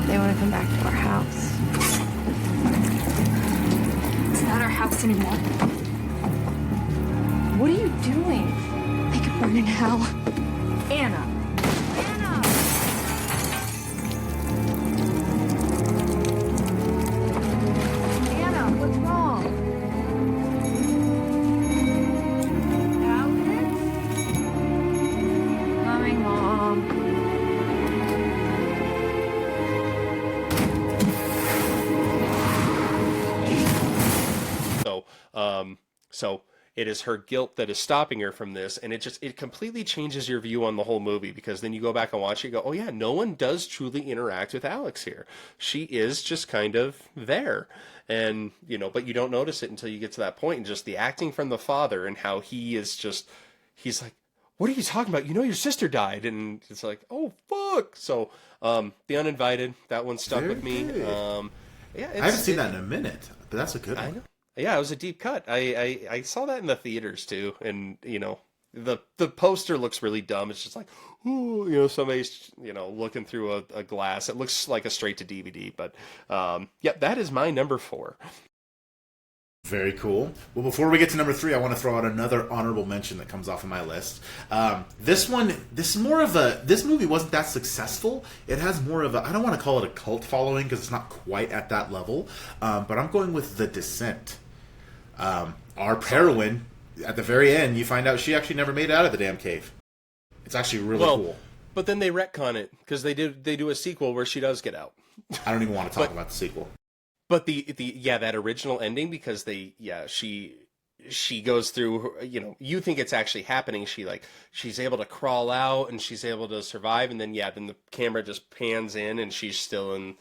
they want to come back to our house. It's not our house anymore. What are you doing? Make it burn in hell. Anna. Anna! Anna, what's wrong? Alex? Coming, Mom. So it is her guilt that is stopping her from this, and it completely changes your view on the whole movie, because then you go back and watch it, you go, oh yeah, no one does truly interact with Alex here. She is just kind of there. And, but you don't notice it until you get to that point, and just the acting from the father and how he's like, what are you talking about? Your sister died. And it's like, oh, fuck. So, The Uninvited, that one stuck with me. Yeah, I haven't seen that in a minute, but that's a good one. I know. Yeah, it was a deep cut. I saw that in the theaters too. And, the poster looks really dumb. It's just like, ooh, somebody's, looking through a glass. It looks like a straight to DVD, but, yeah, that is my number 4. Very cool. Well, before we get to number 3, I want to throw out another honorable mention that comes off of my list. This movie wasn't that successful. It has more of I don't want to call it a cult following because it's not quite at that level, but I'm going with The Descent. Our heroine, at the very end, you find out she actually never made it out of the damn cave. It's actually really cool. But then they retcon it, because they do a sequel where she does get out. I don't even want to talk about the sequel. But that original ending, because she goes through, you think it's actually happening. She's able to crawl out and she's able to survive, and then the camera just pans in and she's still in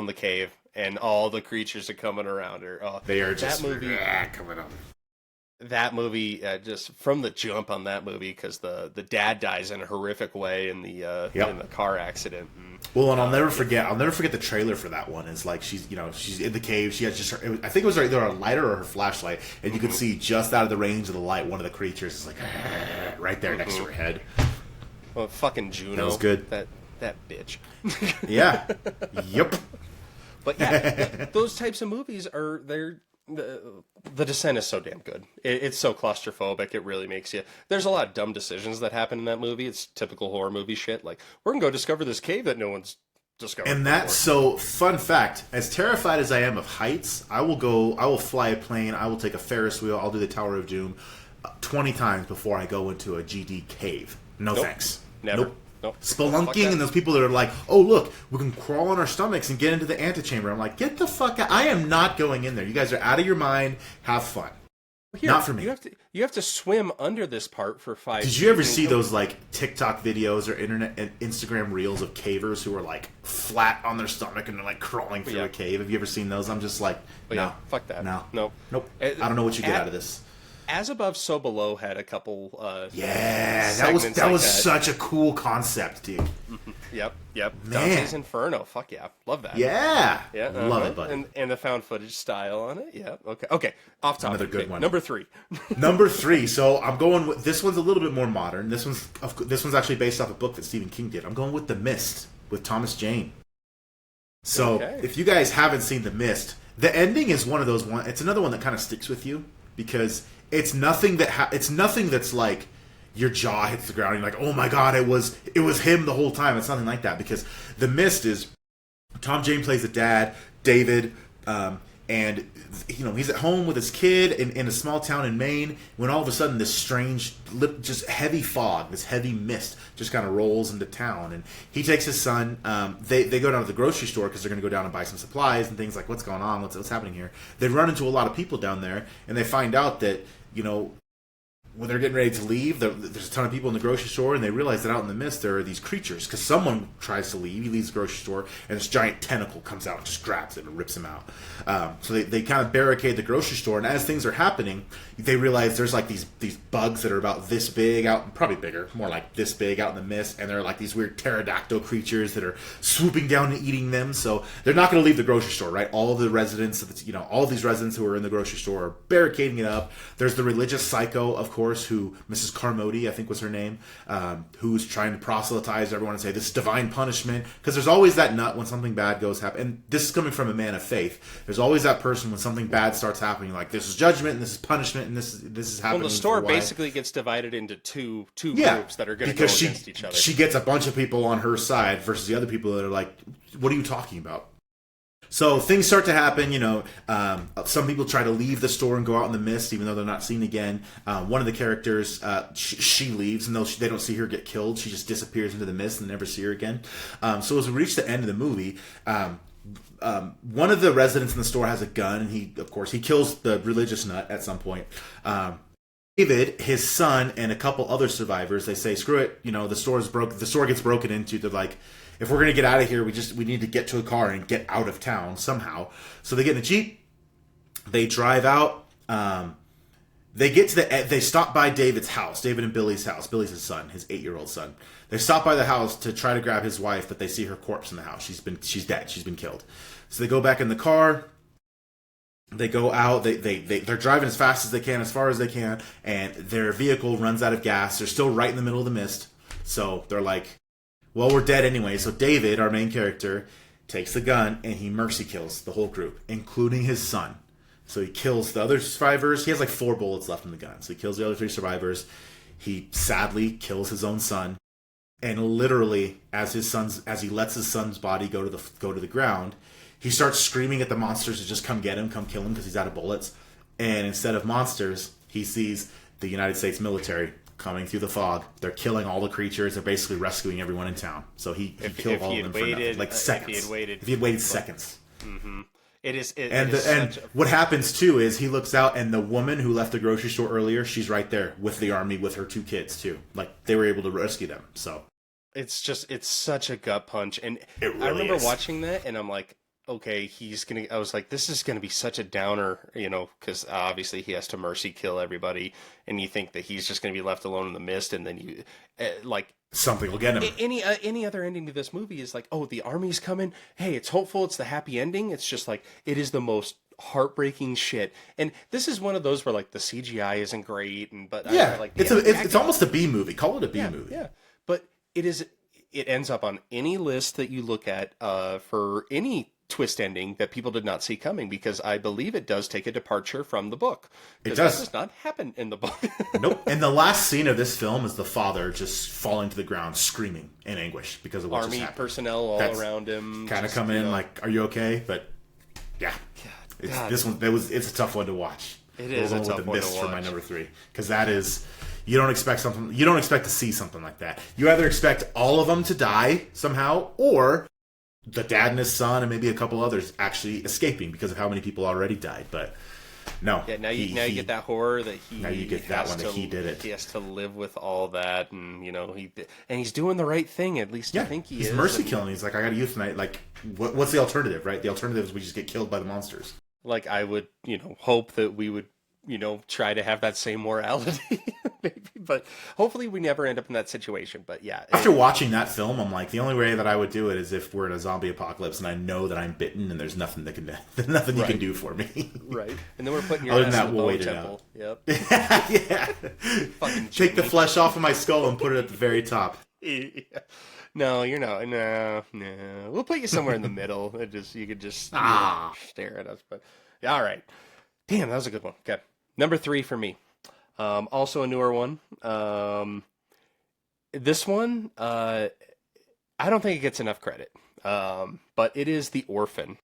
the cave, and all the creatures are coming around her. They are just coming on. That movie, just from the jump on that movie, because the dad dies in a horrific way in the car accident. Well, and I'll never forget the trailer for that one. It's like she's in the cave. She has just I think it was either a lighter or her flashlight, and you could see just out of the range of the light, one of the creatures is like right there next to her head. Well, fucking Juno. That was good. That bitch. Yeah. Yep. But yeah, those types of movies The Descent is so damn good. It's so claustrophobic. It really makes you... There's a lot of dumb decisions that happen in that movie. It's typical horror movie shit. Like, we're going to go discover this cave that no one's discovered. And that's so... Fun fact. As terrified as I am of heights, I will fly a plane. I will take a Ferris wheel. I'll do the Tower of Doom 20 times before I go into a GD cave. No thanks. Never. Nope. Spelunking and those people that are like, oh look, we can crawl on our stomachs and get into the antechamber. I'm like, get the fuck out. I am not going in there. You guys are out of your mind. Have fun. Here, not for me. You have to swim under this part for 5 Did you ever see those like TikTok videos or internet and Instagram reels of cavers who are like flat on their stomach and they're like crawling through a cave? Have you ever seen those? I'm just like, no, fuck that. No, nope. I don't know what you get out of this. As Above, So Below had a couple. That was such a cool concept, dude. Yep. Man. Dante's Inferno. Fuck yeah, love that. Yeah, love it, buddy. And the found footage style on it. Yeah. Okay. Off topic. Another good one. Number 3. Number 3. So I'm going with this one's a little bit more modern. This one's actually based off a book that Stephen King did. I'm going with The Mist with Thomas Jane. So if you guys haven't seen The Mist, the ending is one of those one. It's another one that kind of sticks with you because it's nothing that's like your jaw hits the ground and you're like, oh my god, it was him the whole time. It's nothing like that, because The Mist is Tom Jane plays the dad, David, and he's at home with his kid in a small town in Maine when all of a sudden this strange, just heavy fog, this heavy mist just kind of rolls into town, and he takes his son. They go down to the grocery store because they're going to go down and buy some supplies and things like, what's going on, what's happening here. They run into a lot of people down there, and they find out that when they're getting ready to leave, there's a ton of people in the grocery store, and they realize that out in the mist there are these creatures, because someone tries to leave. He leaves the grocery store, and this giant tentacle comes out and just grabs it and rips him out. So they kind of barricade the grocery store, and as things are happening, they realize there's like these bugs that are about this big out, probably bigger, more like this big out in the mist, and they're like these weird pterodactyl creatures that are swooping down and eating them. So they're not going to leave the grocery store, right? All of the residents, all of these residents who are in the grocery store are barricading it up. There's the religious psycho, of course, who Mrs. Carmody, I think was her name, who's trying to proselytize everyone and say this is divine punishment, because there's always that nut when something bad goes happen. And this is coming from a man of faith. There's always that person when something bad starts happening, like this is judgment and this is punishment and this is happening. Well, the store basically gets divided into two groups that are going to go against each other. She gets a bunch of people on her side versus the other people that are like, what are you talking about? So things start to happen, some people try to leave the store and go out in the mist, even though they're not seen again. One of the characters, she leaves, and though they don't see her get killed, she just disappears into the mist and never see her again. So as we reach the end of the movie, one of the residents in the store has a gun, and he kills the religious nut at some point. David, his son, and a couple other survivors, they say, screw it, the store's broke. The store gets broken into. They're like, if we're going to get out of here, we need to get to a car and get out of town somehow. So they get in a Jeep. They drive out. They stop by David's house, David and Billy's house. Billy's his son, his 8-year-old son. They stop by the house to try to grab his wife, but they see her corpse in the house. She's dead. She's been killed. So they go back in the car. They go out. They're driving as fast as they can, as far as they can, and their vehicle runs out of gas. They're still right in the middle of the mist. So they're like, well, we're dead anyway. So David, our main character, takes the gun and he mercy kills the whole group, including his son. So he kills the other survivors. He has like 4 bullets left in the gun. So he kills the other 3 survivors. He sadly kills his own son. And literally, as he lets his son's body go to the ground, he starts screaming at the monsters to just come get him, come kill him, because he's out of bullets. And instead of monsters, he sees the United States military coming through the fog. They're killing all the creatures. They're basically rescuing everyone in town. So he killed all of them for nothing. Like seconds. If he had waited seconds. Mm-hmm. What happens too is he looks out, and the woman who left the grocery store earlier, she's right there with the army with her 2 kids too. Like they were able to rescue them. So it's such a gut punch. And really I remember is. watching that, and I'm like, okay, I was like, this is gonna be such a downer, because obviously he has to mercy kill everybody, and you think that he's just gonna be left alone in the mist, and then you something will get him. Any other ending to this movie is like, oh, the army's coming. Hey, it's hopeful. It's the happy ending. It's just like, it is the most heartbreaking shit. And this is one of those where like the CGI isn't great, it's almost a B movie. Call it a B movie. Yeah, but it ends up on any list that you look at for any twist ending that people did not see coming, because I believe it does take a departure from the book. It does. That does not happen in the book. Nope. And the last scene of this film is the father just falling to the ground screaming in anguish because of what just happened. Army personnel all around him. Kind of come in like, are you okay? But yeah. This one, it's a tough one to watch. It is a tough one to watch. For my number 3. Because that is, you don't expect to see something like that. You either expect all of them to die somehow, or the dad and his son and maybe a couple others actually escaping because of how many people already died. But no. Yeah, now you get that horror that he. Now you get that one that he did it. He has to live with all that, and he's doing the right thing. At least I think he's mercy killing. He's like, I got to euthanize. Like, what's the alternative, right? The alternative is we just get killed by the monsters. Like, I would, hope that we would, try to have that same morality, maybe. But hopefully we never end up in that situation. But yeah. After watching that film, I'm like, the only way that I would do it is if we're in a zombie apocalypse and I know that I'm bitten and there's nothing you can do for me. Right. And then we're putting your other ass than that, in the we'll bone wait temple. it out. Yep. Yeah. Take the flesh off of my skull and put it at the very top. Yeah. No, you're not. No. We'll put you somewhere in the middle. You could just stare at us. But yeah, all right. Damn, that was a good one. Okay. Number 3 for me. Also a newer one. This one, I don't think it gets enough credit. But it is The Orphan.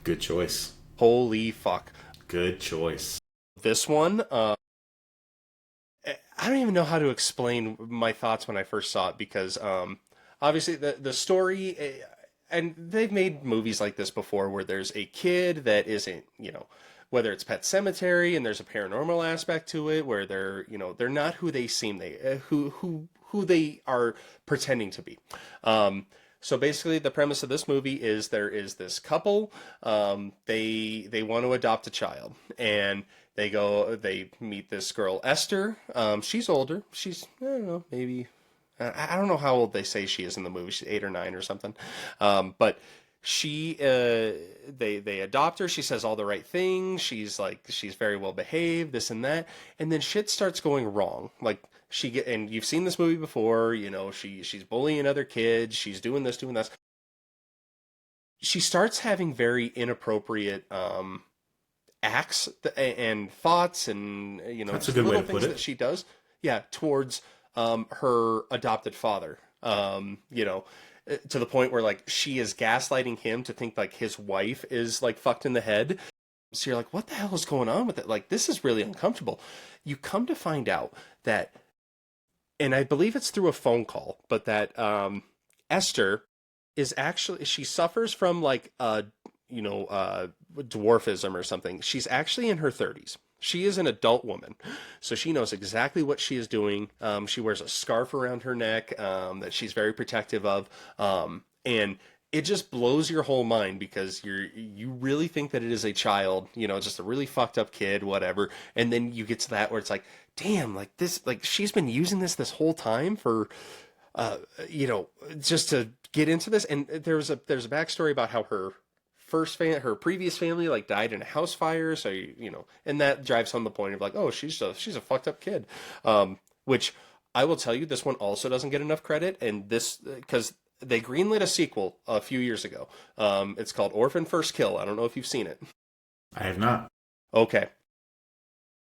Good choice. Holy fuck. Good choice. This one, I don't even know how to explain my thoughts when I first saw it, because obviously the story, and they've made movies like this before where there's a kid that isn't, whether it's Pet Sematary and there's a paranormal aspect to it where they're not who they seem, who they are pretending to be. So basically the premise of this movie is there is this couple, they want to adopt a child, and they meet this girl, Esther. She's older. She's, I don't know, maybe, I don't know how old they say she is in the movie. She's 8 or 9 or something. But they adopt her. She says all the right things. She's very well behaved, this and that. And then shit starts going wrong. Like, and you've seen this movie before, she's bullying other kids. She's doing this, doing that. She starts having very inappropriate, acts and thoughts, and that's a good way to put it. That she does, towards her adopted father. To the point where like she is gaslighting him to think like his wife is like fucked in the head. So you're like, what the hell is going on with it? Like, this is really uncomfortable. You come to find out that, and I believe it's through a phone call, but that Esther is actually, she suffers from like dwarfism or something. She's actually in her 30s. She is an adult woman, so she knows exactly what she is doing. She wears a scarf around her neck that she's very protective of, and it just blows your whole mind because you really think that it is a child, just a really fucked up kid, whatever, and then you get to that where it's like, damn, like this, like she's been using this whole time for, just to get into this. And there's a backstory about how her previous family like died in a house fire, so and that drives home the point of like, oh, she's a fucked up kid, which I will tell you, this one also doesn't get enough credit, and this because they greenlit a sequel a few years ago. It's called Orphan First Kill. I don't know if you've seen it. I have not. Okay.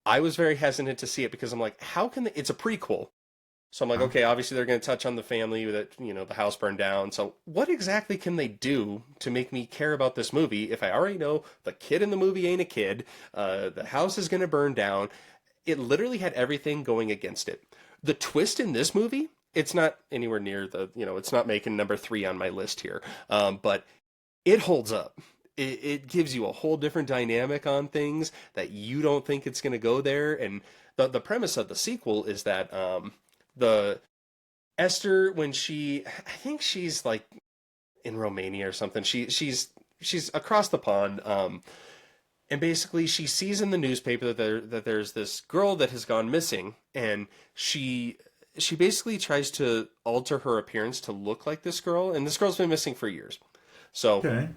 I was very hesitant to see it because I'm like, how can they? It's a prequel. So I'm like, okay, obviously they're going to touch on the family that, the house burned down. So what exactly can they do to make me care about this movie if I already know the kid in the movie ain't a kid, the house is going to burn down? It literally had everything going against it. The twist in this movie, it's not anywhere near it's not making number 3 on my list here. But it holds up. It gives you a whole different dynamic on things that you don't think it's going to go there. And the premise of the sequel is that the Esther, when I think she's like in Romania or something, she's across the pond. And basically she sees in the newspaper that there's this girl that has gone missing, and she basically tries to alter her appearance to look like this girl, and this girl's been missing for years. So, okay.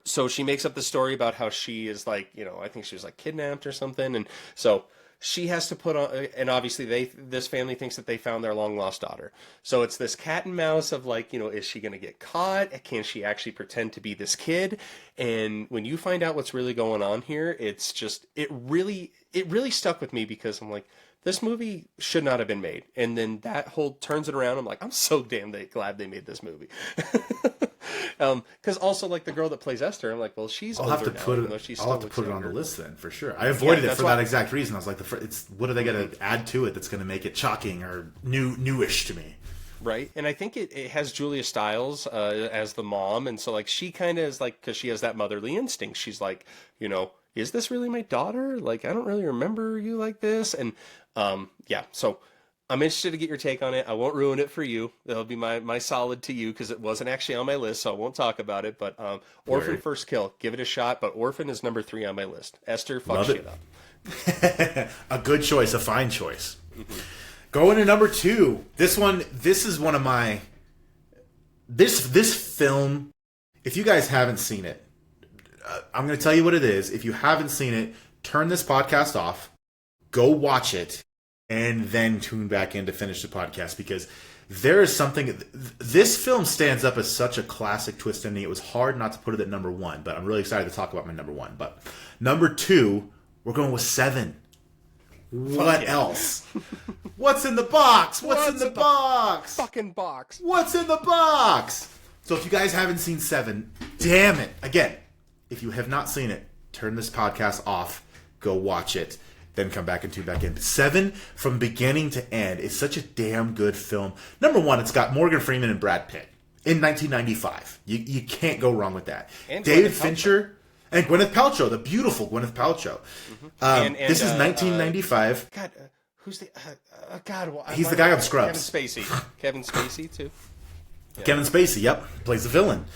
So she makes up the story about how she is like, I think she was like kidnapped or something, and so she has to put on, and obviously this family thinks that they found their long lost daughter. So it's this cat and mouse of like, is she going to get caught? Can she actually pretend to be this kid? And when you find out what's really going on here, it's just, it really stuck with me because I'm like, this movie should not have been made. And then that whole turns it around. I'm like, I'm so damn glad they made this movie. Because also like the girl that plays Esther, I'm like, well, she's older now. I'll have to put it on the list then for sure. I avoided it for that exact reason. I was like, what are they going to add to it that's going to make it shocking or newish to me? Right, and I think it has Julia Stiles as the mom, and so like she kind of is like, because she has that motherly instinct. She's like, is this really my daughter? Like, I don't really remember you like this, and so I'm interested to get your take on it. I won't ruin it for you. That'll be my solid to you because it wasn't actually on my list, so I won't talk about it. But Orphan First Kill, give it a shot. But Orphan is number 3 on my list. Esther, fuck shit up. A good choice, a fine choice. Mm-hmm. Going to number 2. This is one of my this film. If you guys haven't seen it, I'm going to tell you what it is. If you haven't seen it, turn this podcast off, go watch it, and then tune back in to finish the podcast, because there is something. This film stands up as such a classic twist ending. It was hard not to put it at number 1, but I'm really excited to talk about my number 1. But number 2, we're going with 7. What else? What's in the box? What's in the box? Fucking box. What's in the box? So if you guys haven't seen 7, damn it. Again, if you have not seen it, turn this podcast off, go watch it, then come back and tune back in. 7, from beginning to end, is such a damn good film. Number 1, it's got Morgan Freeman and Brad Pitt in 1995. You can't go wrong with that. And David Fincher and Gwyneth Paltrow, the beautiful Gwyneth Paltrow. Mm-hmm. This is 1995. God, who's the God? He's the guy on Scrubs. Kevin Spacey too. Yeah. Kevin Spacey, yep, plays the villain.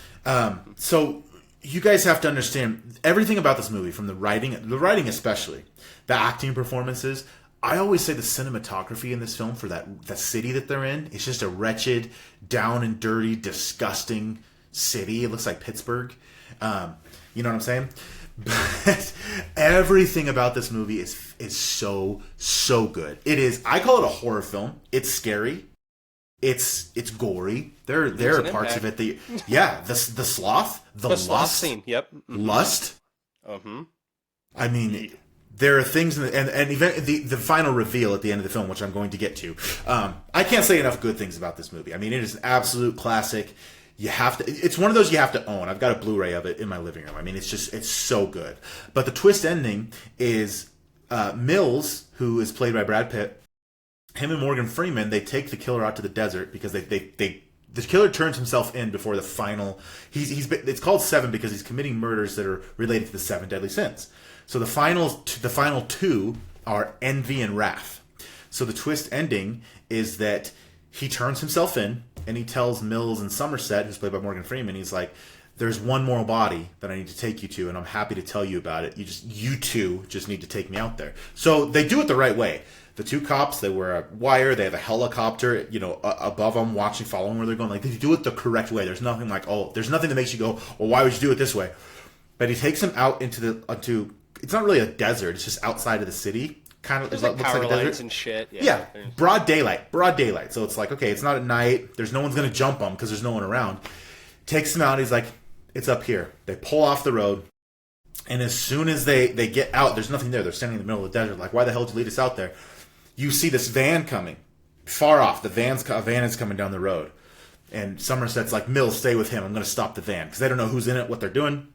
So you guys have to understand everything about this movie, from the writing especially, the acting performances. I always say the cinematography in this film for the city that they're in, it's just a wretched, down and dirty, disgusting city. It looks like Pittsburgh. You know what I'm saying? But everything about this movie is so good. It is. I call it a horror film. It's scary. It's gory. There are parts of it that the sloth, the lust sloth scene. Yep. Mm-hmm. Lust. Mm-hmm. I mean, there are things and the final reveal at the end of the film, which I'm going to get to. I can't say enough good things about this movie. I mean, it is an absolute classic. You have to. It's one of those you have to own. I've got a Blu-ray of it in my living room. I mean, it's so good. But the twist ending is Mills, who is played by Brad Pitt, him and Morgan Freeman, they take the killer out to the desert because the killer turns himself in before the final. It's called 7 because he's committing murders that are related to the 7 deadly sins. So the final two are envy and wrath. So the twist ending is that he turns himself in and he tells Mills and Somerset, who's played by Morgan Freeman, he's like, there's one more body that I need to take you to, and I'm happy to tell you about it. You two just need to take me out there. So they do it the right way. The two cops, they wear a wire, they have a helicopter, above them, watching, following where they're going. Like, they do it the correct way. There's nothing like, there's nothing that makes you go, well, why would you do it this way? But he takes him out into it's not really a desert, it's just outside of the city. Kind of, There's looks power like a lines desert. and shit. Yeah, broad daylight. So it's like, okay, it's not at night. There's no one's going to jump them because there's no one around. Takes him out. He's like, it's up here. They pull off the road. And as soon as they get out, there's nothing there. They're standing in the middle of the desert. Like, why the hell did you lead us out there? You see this van coming. Far off, a van is coming down the road. And Somerset's like, Mills, stay with him. I'm going to stop the van. Because they don't know who's in it, what they're doing.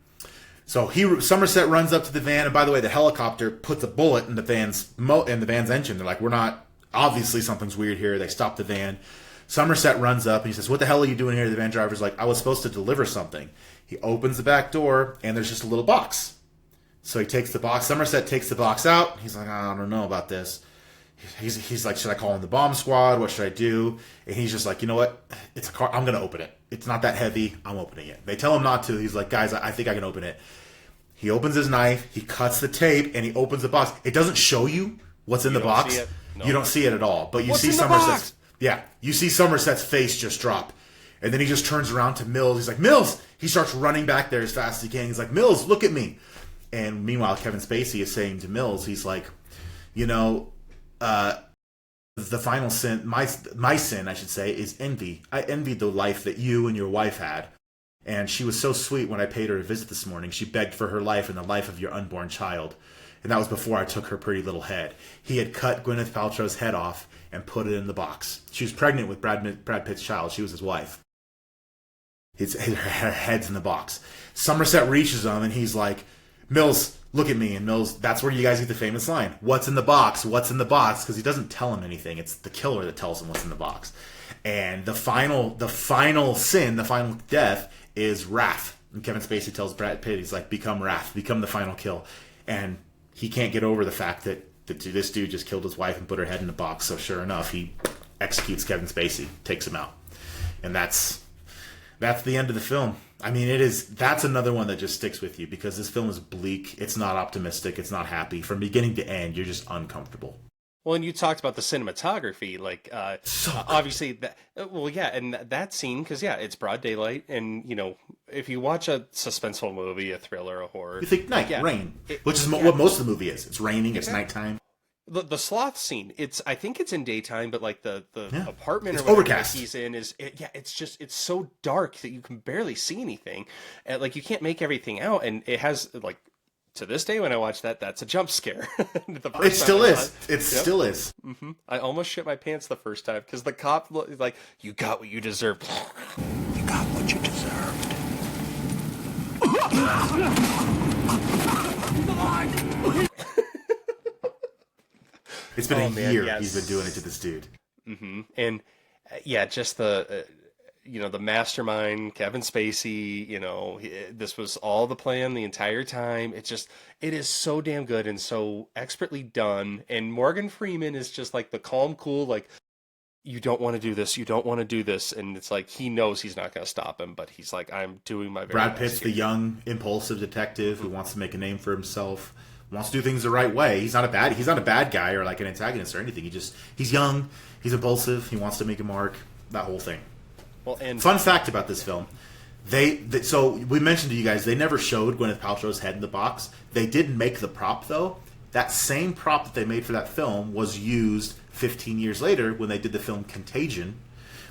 So Somerset runs up to the van, and by the way, the helicopter puts a bullet in the van's engine. They're like, we're not, obviously something's weird here. They stop the van. Somerset runs up and he says, what the hell are you doing here? The van driver's like, I was supposed to deliver something. He opens the back door and there's just a little box. So he takes the box. Somerset takes the box out. He's like, I don't know about this. He's like, should I call in the bomb squad? What should I do? And he's just like, you know what? It's a car. I'm going to open it. It's not that heavy. I'm opening it. They tell him not to. He's like, guys, I think I can open it. He opens his knife, he cuts the tape, and he opens the box. It doesn't show you what's in the box. No. You don't see it at all. But you see Somerset's you see Somerset's face just drop. And then he just turns around to Mills. He's like, Mills! He starts running back there as fast as he can. He's like, Mills, look at me. And meanwhile, Kevin Spacey is saying to Mills, he's like, the final sin, my sin, I should say, is envy. I envied the life that you and your wife had. And she was so sweet when I paid her a visit this morning. She begged for her life and the life of your unborn child. And that was before I took her pretty little head. He had cut Gwyneth Paltrow's head off and put it in the box. She was pregnant with Brad Pitt's child. She was his wife. Her head's in the box. Somerset reaches him and he's like, Mills, look at me. And Mills, that's where you guys get the famous line. What's in the box? What's in the box? Because he doesn't tell him anything. It's the killer that tells him what's in the box. And the final sin, the final death is wrath. And Kevin Spacey tells Brad Pitt, he's like, become wrath, become the final kill. And he can't get over the fact that this dude just killed his wife and put her head in the box. So sure enough, he executes Kevin Spacey, takes him out. And that's the end of the film. I mean, that's another one that just sticks with you because this film is bleak. It's not optimistic. It's not happy. From beginning to end, you're just uncomfortable. Well, and you talked about the cinematography, like obviously and that scene, because it's broad daylight, and if you watch a suspenseful movie, a thriller, a horror, you think night, rain, which is what most of the movie is. It's raining, it's nighttime. The sloth scene, I think it's in daytime, but like the apartment it's or whatever overcast. He's in it's so dark that you can barely see anything, and like you can't make everything out, and it has like. To this day, when I watch that's a jump scare. It still is. It still is. Mm-hmm. I almost shit my pants the first time because the cop like, you got what you deserved. You got what you deserved. It's been a year he's been doing it to this dude. Mm-hmm. And just the mastermind, Kevin Spacey, this was all the plan the entire time. It is so damn good and so expertly done. And Morgan Freeman is just like the calm, cool, like, you don't want to do this. You don't want to do this. And it's like, he knows he's not going to stop him, but he's like, I'm doing my very Brad best Pitt's here. the young, impulsive detective who wants to make a name for himself, wants to do things the right way. He's not a bad guy or like an antagonist or anything. He's young, he's impulsive, he wants to make a mark, that whole thing. Well, and fun fact about this film, so we mentioned to you guys, they never showed Gwyneth Paltrow's head in the box. They did make the prop though. That same prop that they made for that film was used 15 years later when they did the film Contagion.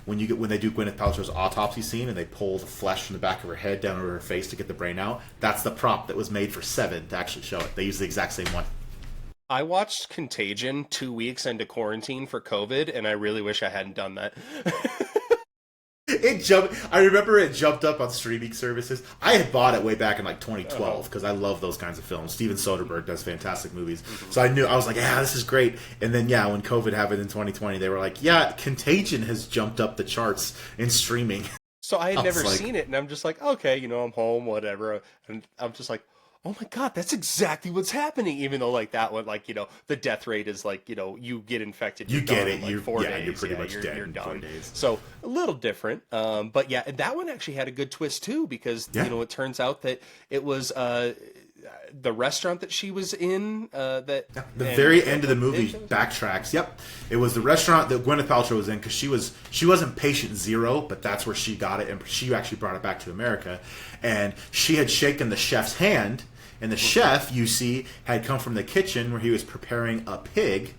When they do Gwyneth Paltrow's autopsy scene and they pull the flesh from the back of her head down over her face to get the brain out, that's the prop that was made for Seven to actually show it. They used the exact same one. I watched Contagion 2 weeks into quarantine for COVID, and I really wish I hadn't done that. I remember it jumped up on streaming services. I had bought it way back in like 2012 because I love those kinds of films. Steven Soderbergh does fantastic movies. Mm-hmm. So I was like, this is great. And then when COVID happened in 2020, they were like, Contagion has jumped up the charts in streaming. So I had never seen it, and I'm just like, okay, I'm home, whatever. And I'm just like, oh my God, that's exactly what's happening. Even though like that one, like, you know, the death rate is like, you know, you get infected, You you're get done it. in like You're 4 days. You're pretty Yeah, much dead you're in done. 4 days. So a little different. But yeah, that one actually had a good twist too, because you know, it turns out that it was the restaurant that she was in. The very end of the movie backtracks. Yep, it was the restaurant that Gwyneth Paltrow was in, because she wasn't patient zero, but that's where she got it, and she actually brought it back to America, and she had shaken the chef's hand, and the chef, you see, had come from the kitchen where he was preparing a pig,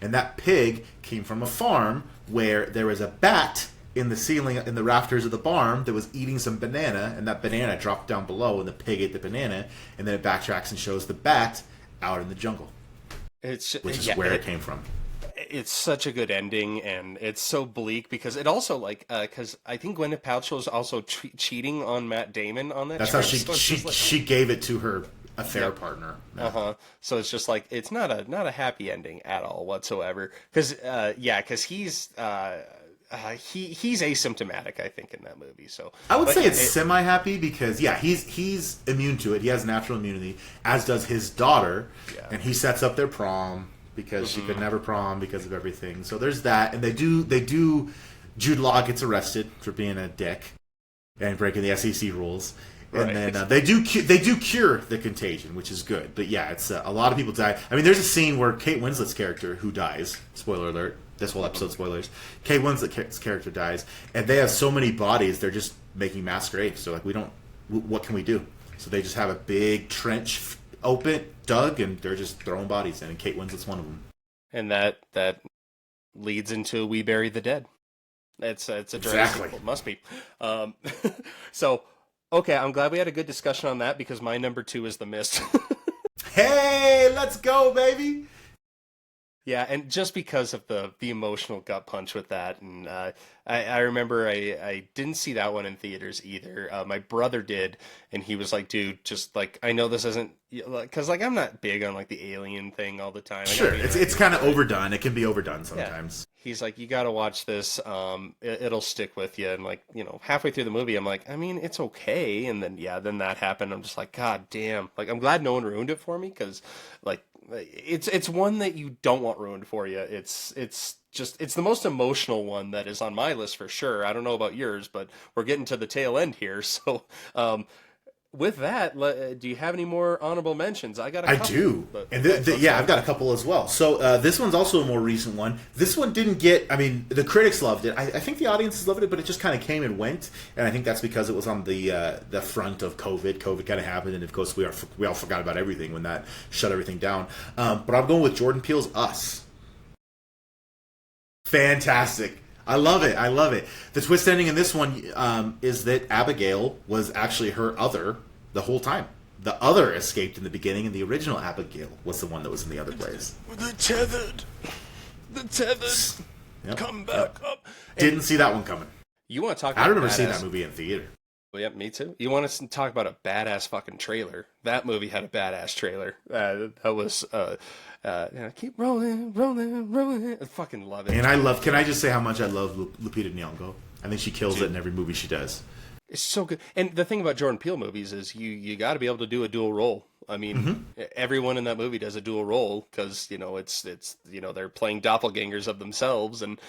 and that pig came from a farm where there was a bat in the ceiling, in the rafters of the barn, that was eating some banana, and that banana dropped down below, and the pig ate the banana, and then it backtracks and shows the bat out in the jungle, which is where it came from. It's such a good ending, and it's so bleak because it also like because I think Gwyneth Paltrow is also cheating on Matt Damon on that. That's trip, how so she gave it to her affair partner. So it's just like it's not a happy ending at all whatsoever. Because he's asymptomatic, I think, in that movie. So I would say it's semi-happy because he's immune to it. He has natural immunity, as does his daughter, and he sets up their prom because she could never prom because of everything. So there's that, and they do. Jude Law gets arrested for being a dick and breaking the SEC rules. And then they do cure the contagion, which is good. But yeah, it's a lot of people die. I mean, there's a scene where Kate Winslet's character, who dies, spoiler alert, this whole episode spoilers, Kate Winslet's character dies, and they have so many bodies, they're just making mass graves. So like, what can we do? So they just have a big trench dug, and they're just throwing bodies in, and Kate Winslet's one of them. And that leads into We Bury the Dead. It's a exactly. It must be. So. Okay, I'm glad we had a good discussion on that, because my number 2 is The Mist. Hey, let's go, baby! Yeah, and just because of the emotional gut punch with that, and I remember I didn't see that one in theaters either. My brother did, and he was like, "Dude, just like I know this isn't because like I'm not big on like the alien thing all the time." Sure, it's kind of overdone. It can be overdone sometimes. Yeah. He's like, "You got to watch this. It'll stick with you." And like, you know, halfway through the movie, I'm like, "I mean, it's okay." And then then that happened. I'm just like, "God damn!" Like, I'm glad no one ruined it for me, because like it's one that you don't want ruined for you. It's the most emotional one that is on my list for sure. I don't know about yours, but we're getting to the tail end here. So, with that, do you have any more honorable mentions? I got a couple. I do. And I've got a couple as well. So this one's also a more recent one. This one didn't get, I mean, the critics loved it. I think the audiences loved it, but it just kind of came and went. And I think that's because it was on the front of COVID. COVID kind of happened, and of course we all forgot about everything when that shut everything down. But I'm going with Jordan Peele's Us. Fantastic. I love it. The twist ending in this one is that Abigail was actually her other the whole time. The other escaped in the beginning, and the original Abigail was the one that was in the other place. The tethered. Yep. Come back up. Didn't see that one coming. You want to talk? I remember seeing that movie in theater. Well, yeah, me too. You want to talk about a badass fucking trailer? That movie had a badass trailer. That was keep rolling. I fucking love it. And can I just say how much I love Lupita Nyong'o? I think she kills it in every movie she does. It's so good. And the thing about Jordan Peele movies is you got to be able to do a dual role. I mean, everyone in that movie does a dual role, because it's they're playing doppelgangers of themselves, and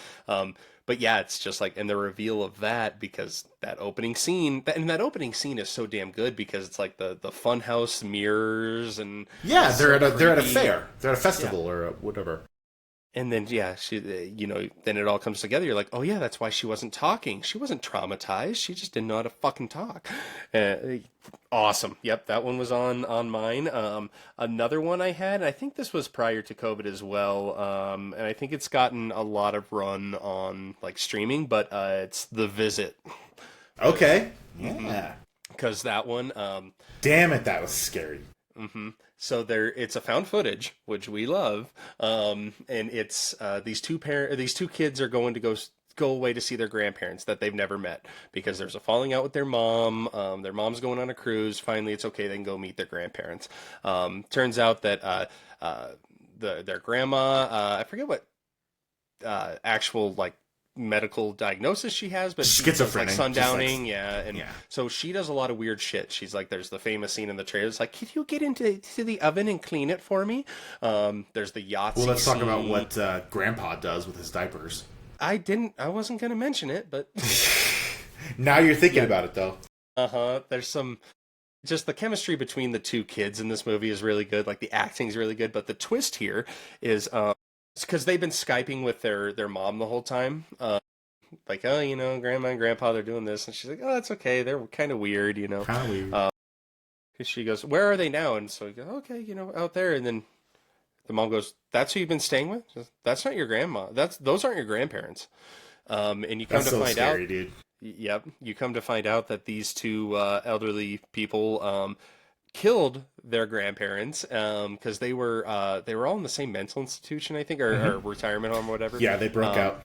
but yeah, it's just like, and the reveal of that, because that opening scene is so damn good, because it's like the funhouse mirrors, and they're at a fair, they're at a festival or whatever. And then, she, then it all comes together. You're like, oh yeah, that's why she wasn't talking. She wasn't traumatized. She just didn't know how to fucking talk. Awesome. Yep, that one was on mine. Another one I had, and I think this was prior to COVID as well. And I think it's gotten a lot of run on like streaming, but it's The Visit. Okay. Yeah. Because that one. Damn it, that was scary. Mm-hmm. So it's a found footage, which we love, and it's these two kids are going to go away to see their grandparents that they've never met, because there's a falling out with their mom. Their mom's going on a cruise. Finally, it's okay. They can go meet their grandparents. Turns out that their grandma, I forget what actual like medical diagnosis she has, but she does like Schizophrenic, sundowning, so she does a lot of weird shit. She's like, there's the famous scene in the trailer. It's like, can you get into the oven and clean it for me? There's the Yahtzee. Well, let's talk scene. about what Grandpa does with his diapers. I wasn't gonna mention it, but now you're thinking about it though. There's some. Just the chemistry between the two kids in this movie is really good. Like the acting's really good, but the twist here is it's because they've been Skyping with their mom the whole time. Like, oh, you know, Grandma and Grandpa, they're doing this, and she's like, oh, that's okay. They're kind of weird, you know. Kind of weird. Because she goes, where are they now? And so he goes, okay, you know, out there. And then the mom goes, that's who you've been staying with? She goes, that's not your grandma. Those aren't your grandparents. And you come that's to so find scary, out, dude. Yep, you come to find out that these two elderly people killed their grandparents because they were all in the same mental institution, I think, or retirement home or whatever. Yeah, they broke out.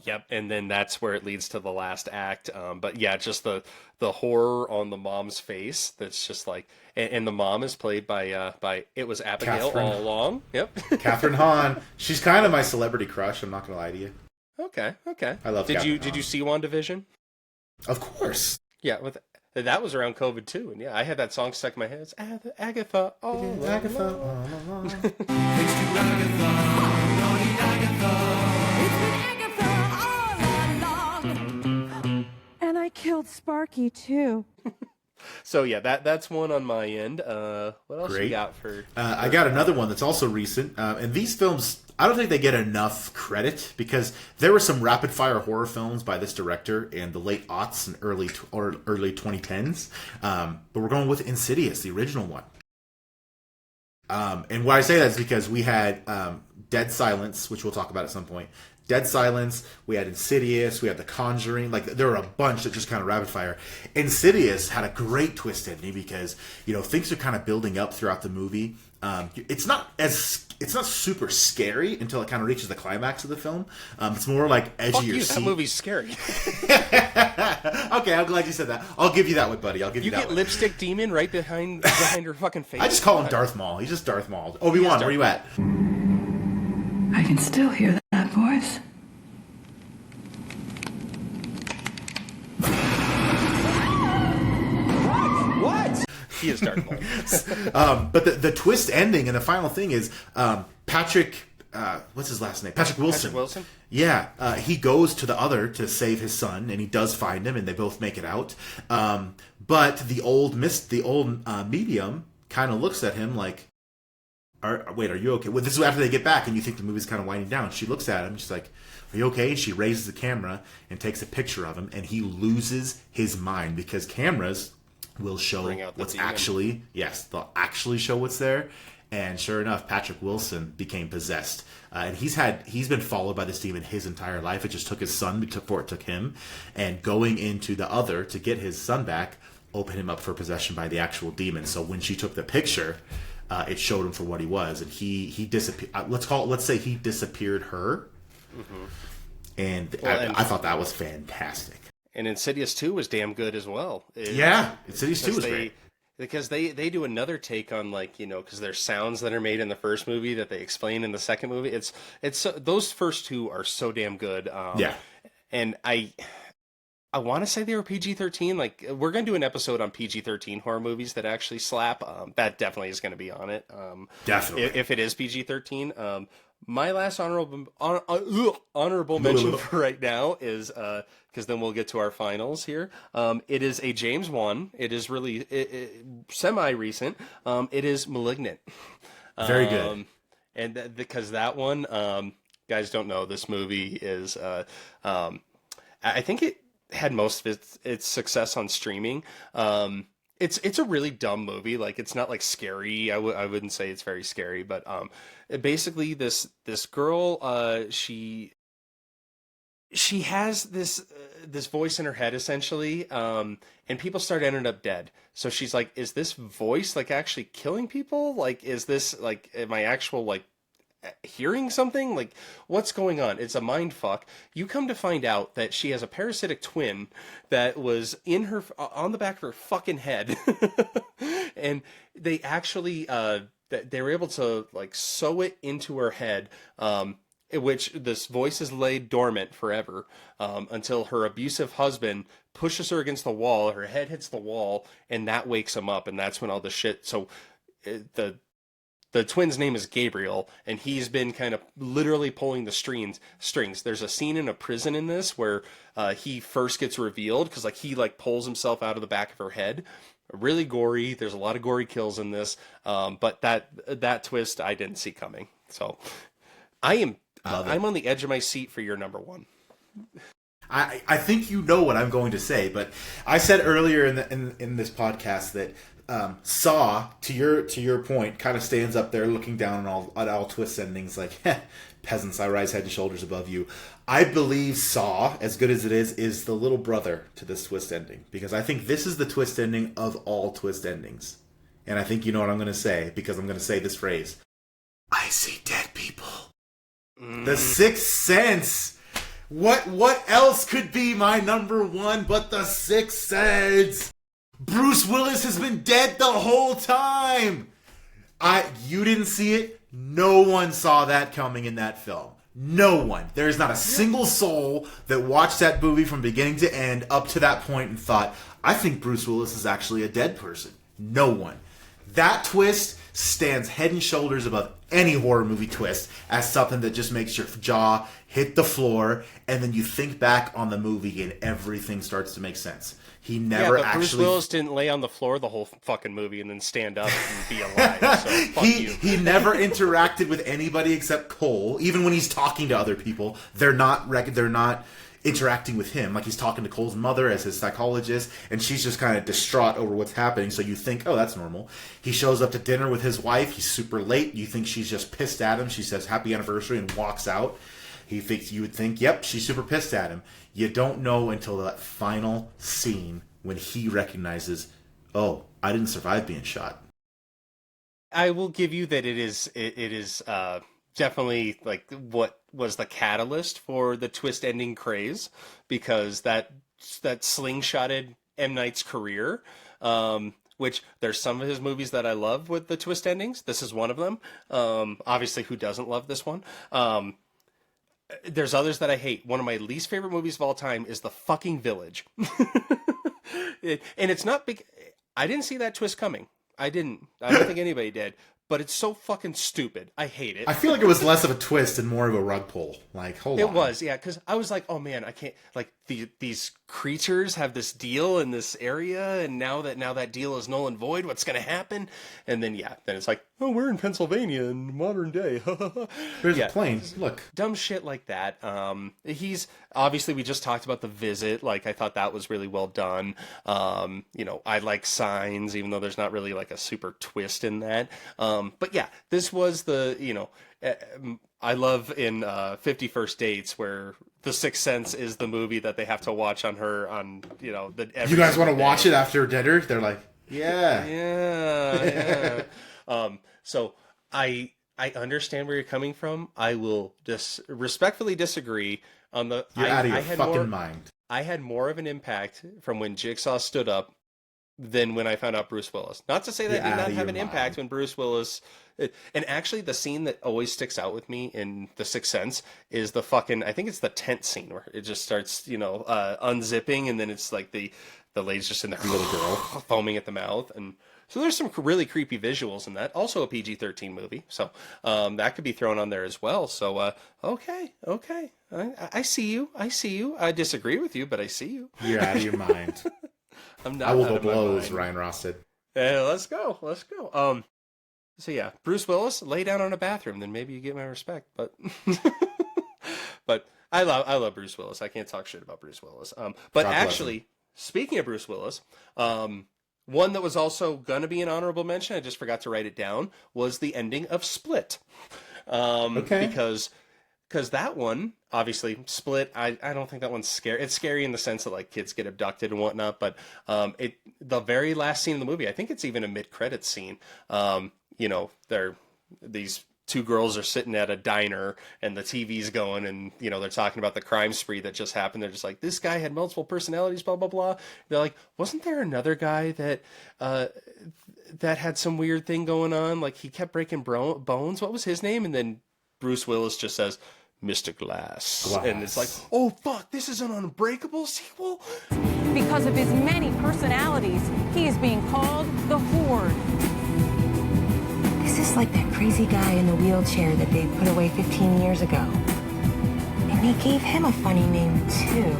Yep, and then that's where it leads to the last act. But yeah, just the horror on the mom's face. That's just like, and the mom is played by it was Abigail Catherine. all along. Yep, Catherine Hahn. She's kind of my celebrity crush. I'm not gonna lie to you. Okay. I love. Did Catherine you Hahn. see WandaVision? Of course. Yeah, that was around COVID too, and yeah, I had that song stuck in my head. It's Agatha all along. Agatha all along. And I killed Sparky too. So yeah, that's one on my end. What else you got for? I got another one that's also recent. And these films, I don't think they get enough credit because there were some rapid fire horror films by this director in the late aughts and early 2010s. But we're going with Insidious, the original one. And why I say that is because we had Dead Silence, which we'll talk about at some point. Dead Silence, we had Insidious, we had The Conjuring. Like, there were a bunch that just kind of rapid fire. Insidious had a great twist ending because, you know, things are kind of building up throughout the movie. It's not super scary until it kind of reaches the climax of the film. It's more like edge of your seat. That movie's scary. Okay, I'm glad you said that. I'll give you that one, buddy. I'll give you that one. You get Lipstick Demon right behind her fucking face. I just call him Darth Maul. He's just Darth Maul. Obi-Wan, where you at? I can still hear that voice. What? He is Darth Maul. But the twist ending and the final thing is Patrick. What's his last name? Patrick Wilson. Patrick Wilson? Yeah, he goes to the other to save his son, and he does find him, and they both make it out. But the old medium kind of looks at him like, wait, are you okay? Well, this is after they get back, and you think the movie's kind of winding down. She looks at him, she's like, are you okay? And she raises the camera and takes a picture of him, and he loses his mind because cameras will show what's actually, they'll actually show what's there. And sure enough, Patrick Wilson became possessed. And he's been followed by this demon his entire life. It just took his son before it took him. And going into the other to get his son back opened him up for possession by the actual demon. So when she took the picture, it showed him for what he was. And he disappeared. Let's say he disappeared her. Mm-hmm. And I thought that was fantastic. And Insidious 2 was damn good as well. Insidious 2 was great. Because they do another take on, like, you know, because there's sounds that are made in the first movie that they explain in the second movie. It's those first two are so damn good. And I want to say they were PG-13. Like, we're going to do an episode on PG-13 horror movies that actually slap. That definitely is going to be on it. Definitely. If it is PG-13. My last honorable mention for right now is, because then we'll get to our finals here. It is a James Wan. It is really semi-recent. It is Malignant. Very good. And because that one, guys don't know, this movie is, I think it had most of its success on streaming. It's a really dumb movie. Like, it's not like scary. I wouldn't say it's very scary, but basically this girl, she has this voice in her head essentially, and people start ending up dead. So she's like, is this voice like actually killing people? Like, is this like, am I actual like hearing something? Like, what's going on? It's a mind fuck. You come to find out that she has a parasitic twin that was in her on the back of her fucking head. And they actually they were able to like sew it into her head which this voice is laid dormant forever until her abusive husband pushes her against the wall, her head hits the wall, and that wakes him up, and that's when all the shit. So the twin's name is Gabriel, and he's been kind of literally pulling the strings. There's a scene in a prison in this where he first gets revealed because he pulls himself out of the back of her head. Really gory. There's a lot of gory kills in this, but that twist I didn't see coming. So I'm on the edge of my seat for your number one. I think you know what I'm going to say, but I said earlier in this podcast that Saw, to your point, kind of stands up there looking down on all twist endings like, peasants, I rise head and shoulders above you. I believe Saw, as good as it is the little brother to this twist ending, because I think this is the twist ending of all twist endings. And I think you know what I'm going to say, because I'm going to say this phrase. I see dead people. The Sixth Sense. What else could be my number one but The Sixth Sense? Bruce Willis has been dead the whole time. You didn't see it. No one saw that coming in that film. No one. There is not a single soul that watched that movie from beginning to end up to that point and thought, I think Bruce Willis is actually a dead person. No one. That twist stands head and shoulders above any horror movie twist as something that just makes your jaw hit the floor, and then you think back on the movie and everything starts to make sense. He never but Bruce Willis didn't lay on the floor the whole fucking movie and then stand up and be alive. So fuck you. He never interacted with anybody except Cole. Even when he's talking to other people, they're not interacting with him. Like, he's talking to Cole's mother as his psychologist, and she's just kind of distraught over what's happening. So you think, oh, that's normal. He shows up to dinner with his wife. He's super late. You think she's just pissed at him. She says happy anniversary and walks out. You would think, yep, she's super pissed at him. You don't know until that final scene when he recognizes, oh, I didn't survive being shot. I will give you that it is definitely what was the catalyst for the twist ending craze, because that slingshotted M. Night's career. Which there's some of his movies that I love with the twist endings. This is one of them. Obviously, who doesn't love this one? There's others that I hate. One of my least favorite movies of all time is The Fucking Village. And it's not big. I didn't see that twist coming. I don't think anybody did. But it's so fucking stupid. I hate it. I feel like it was less of a twist and more of a rug pull. Hold on. It was, yeah, because I was like, oh man, I can't, these creatures have this deal in this area, and now that deal is null and void, what's going to happen? And then it's like, oh, we're in Pennsylvania in modern day. There's a plane. Look. Dumb shit like that. He's, obviously, we just talked about The Visit. I thought that was really well done. I like Signs, even though there's not really a super twist in that. But yeah, this was I love in 50 First Dates where The Sixth Sense is the movie that they have to watch you guys want to watch it after dinner? They're like, yeah. Yeah. So I understand where you're coming from. I will just respectfully disagree on the. You're out of your fucking mind. I had more of an impact from when Jigsaw stood up than when I found out Bruce Willis. Not to say that did not have an impact when Bruce Willis. And actually, the scene that always sticks out with me in The Sixth Sense is the fucking. I think it's the tent scene where it just starts, unzipping, and then it's like the lady's just in there, little girl, foaming at the mouth, and so there's some really creepy visuals in that. Also a PG-13 movie, so that could be thrown on there as well. So okay, I see you. I disagree with you, but I see you. You're out of your mind. I'm not. I will go blows, Ryan Rosted. Yeah, let's go. So yeah, Bruce Willis, lay down on a bathroom, then maybe you get my respect. But but I love Bruce Willis. I can't talk shit about Bruce Willis. But God actually, speaking of Bruce Willis, one that was also gonna be an honorable mention, I just forgot to write it down, was the ending of Split. Okay. Because that one, obviously, Split, I don't think that one's scary. It's scary in the sense that kids get abducted and whatnot, but the very last scene of the movie, I think it's even a mid-credits scene. These two girls are sitting at a diner and the TV's going, and they're talking about the crime spree that just happened. They're just like, this guy had multiple personalities, blah blah blah. They're like, wasn't there another guy that had some weird thing going on? He kept breaking bones. What was his name? And then Bruce Willis just says, Mr. Glass. Glass. And it's like, oh fuck, this is an Unbreakable sequel? Because of his many personalities, he is being called the Horde. This is like that crazy guy in the wheelchair that they put away 15 years ago. And they gave him a funny name, too.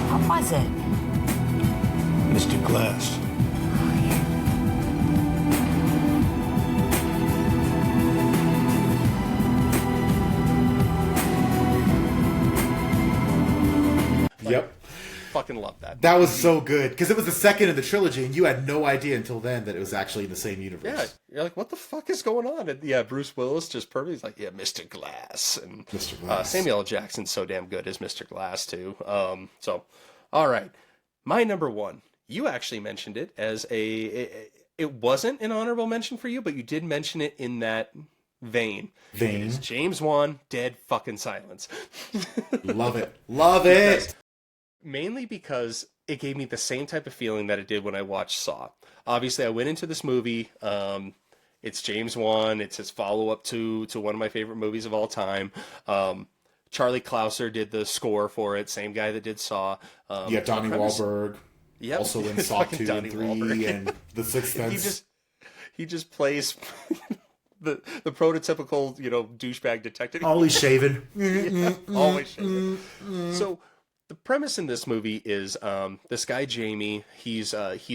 What was it? Mr. Glass. Yep. Fucking love that. That was so good because it was the second in the trilogy, and you had no idea until then that it was actually in the same universe. Yeah, you're like, what the fuck is going on? And yeah, Bruce Willis just perfect. He's like, yeah, Mr. Glass, and Mr. Glass. Samuel L. Jackson's so damn good as Mr. Glass too. So, all right, my number one. You actually mentioned it as it wasn't an honorable mention for you, but you did mention it in that vein. It is James Wan, Dead Fucking Silence. Love it. Love it. Mainly because it gave me the same type of feeling that it did when I watched Saw. Obviously, I went into this movie. It's James Wan. It's his follow-up to one of my favorite movies of all time. Charlie Clouser did the score for it. Same guy that did Saw. Donnie Wahlberg. Yep. Also in Saw 2 Donnie and 3 Wahlberg. and The Sixth Sense. He just plays the prototypical, douchebag detective. Always shaving. Always shaving. So the premise in this movie is this guy Jamie. He's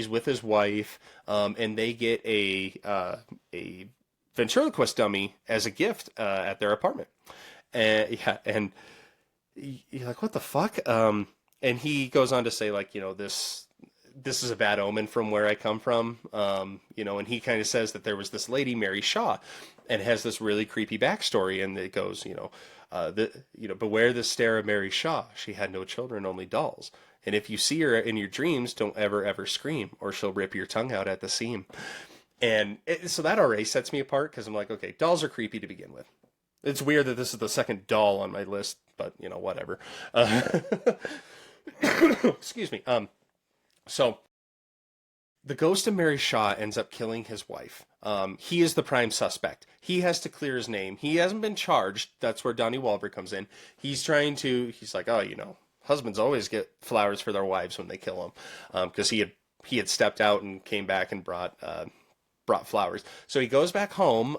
with his wife, and they get a ventriloquist dummy as a gift at their apartment. And you're like, what the fuck? And he goes on to say, like, this is a bad omen from where I come from, and he kind of says that there was this lady, Mary Shaw, and has this really creepy backstory, and it goes, beware the stare of Mary Shaw. She had no children, only dolls. And if you see her in your dreams, don't ever scream, or she'll rip your tongue out at the seam. And so that already sets me apart, because I'm like, okay, dolls are creepy to begin with. It's weird that this is the second doll on my list, but, whatever. Excuse me. So the ghost of Mary Shaw ends up killing his wife. He is the prime suspect. He has to clear his name. He hasn't been charged. That's where Donnie Wahlberg comes in. He's like, husbands always get flowers for their wives when they kill them. Because he had stepped out and came back and brought flowers. So he goes back home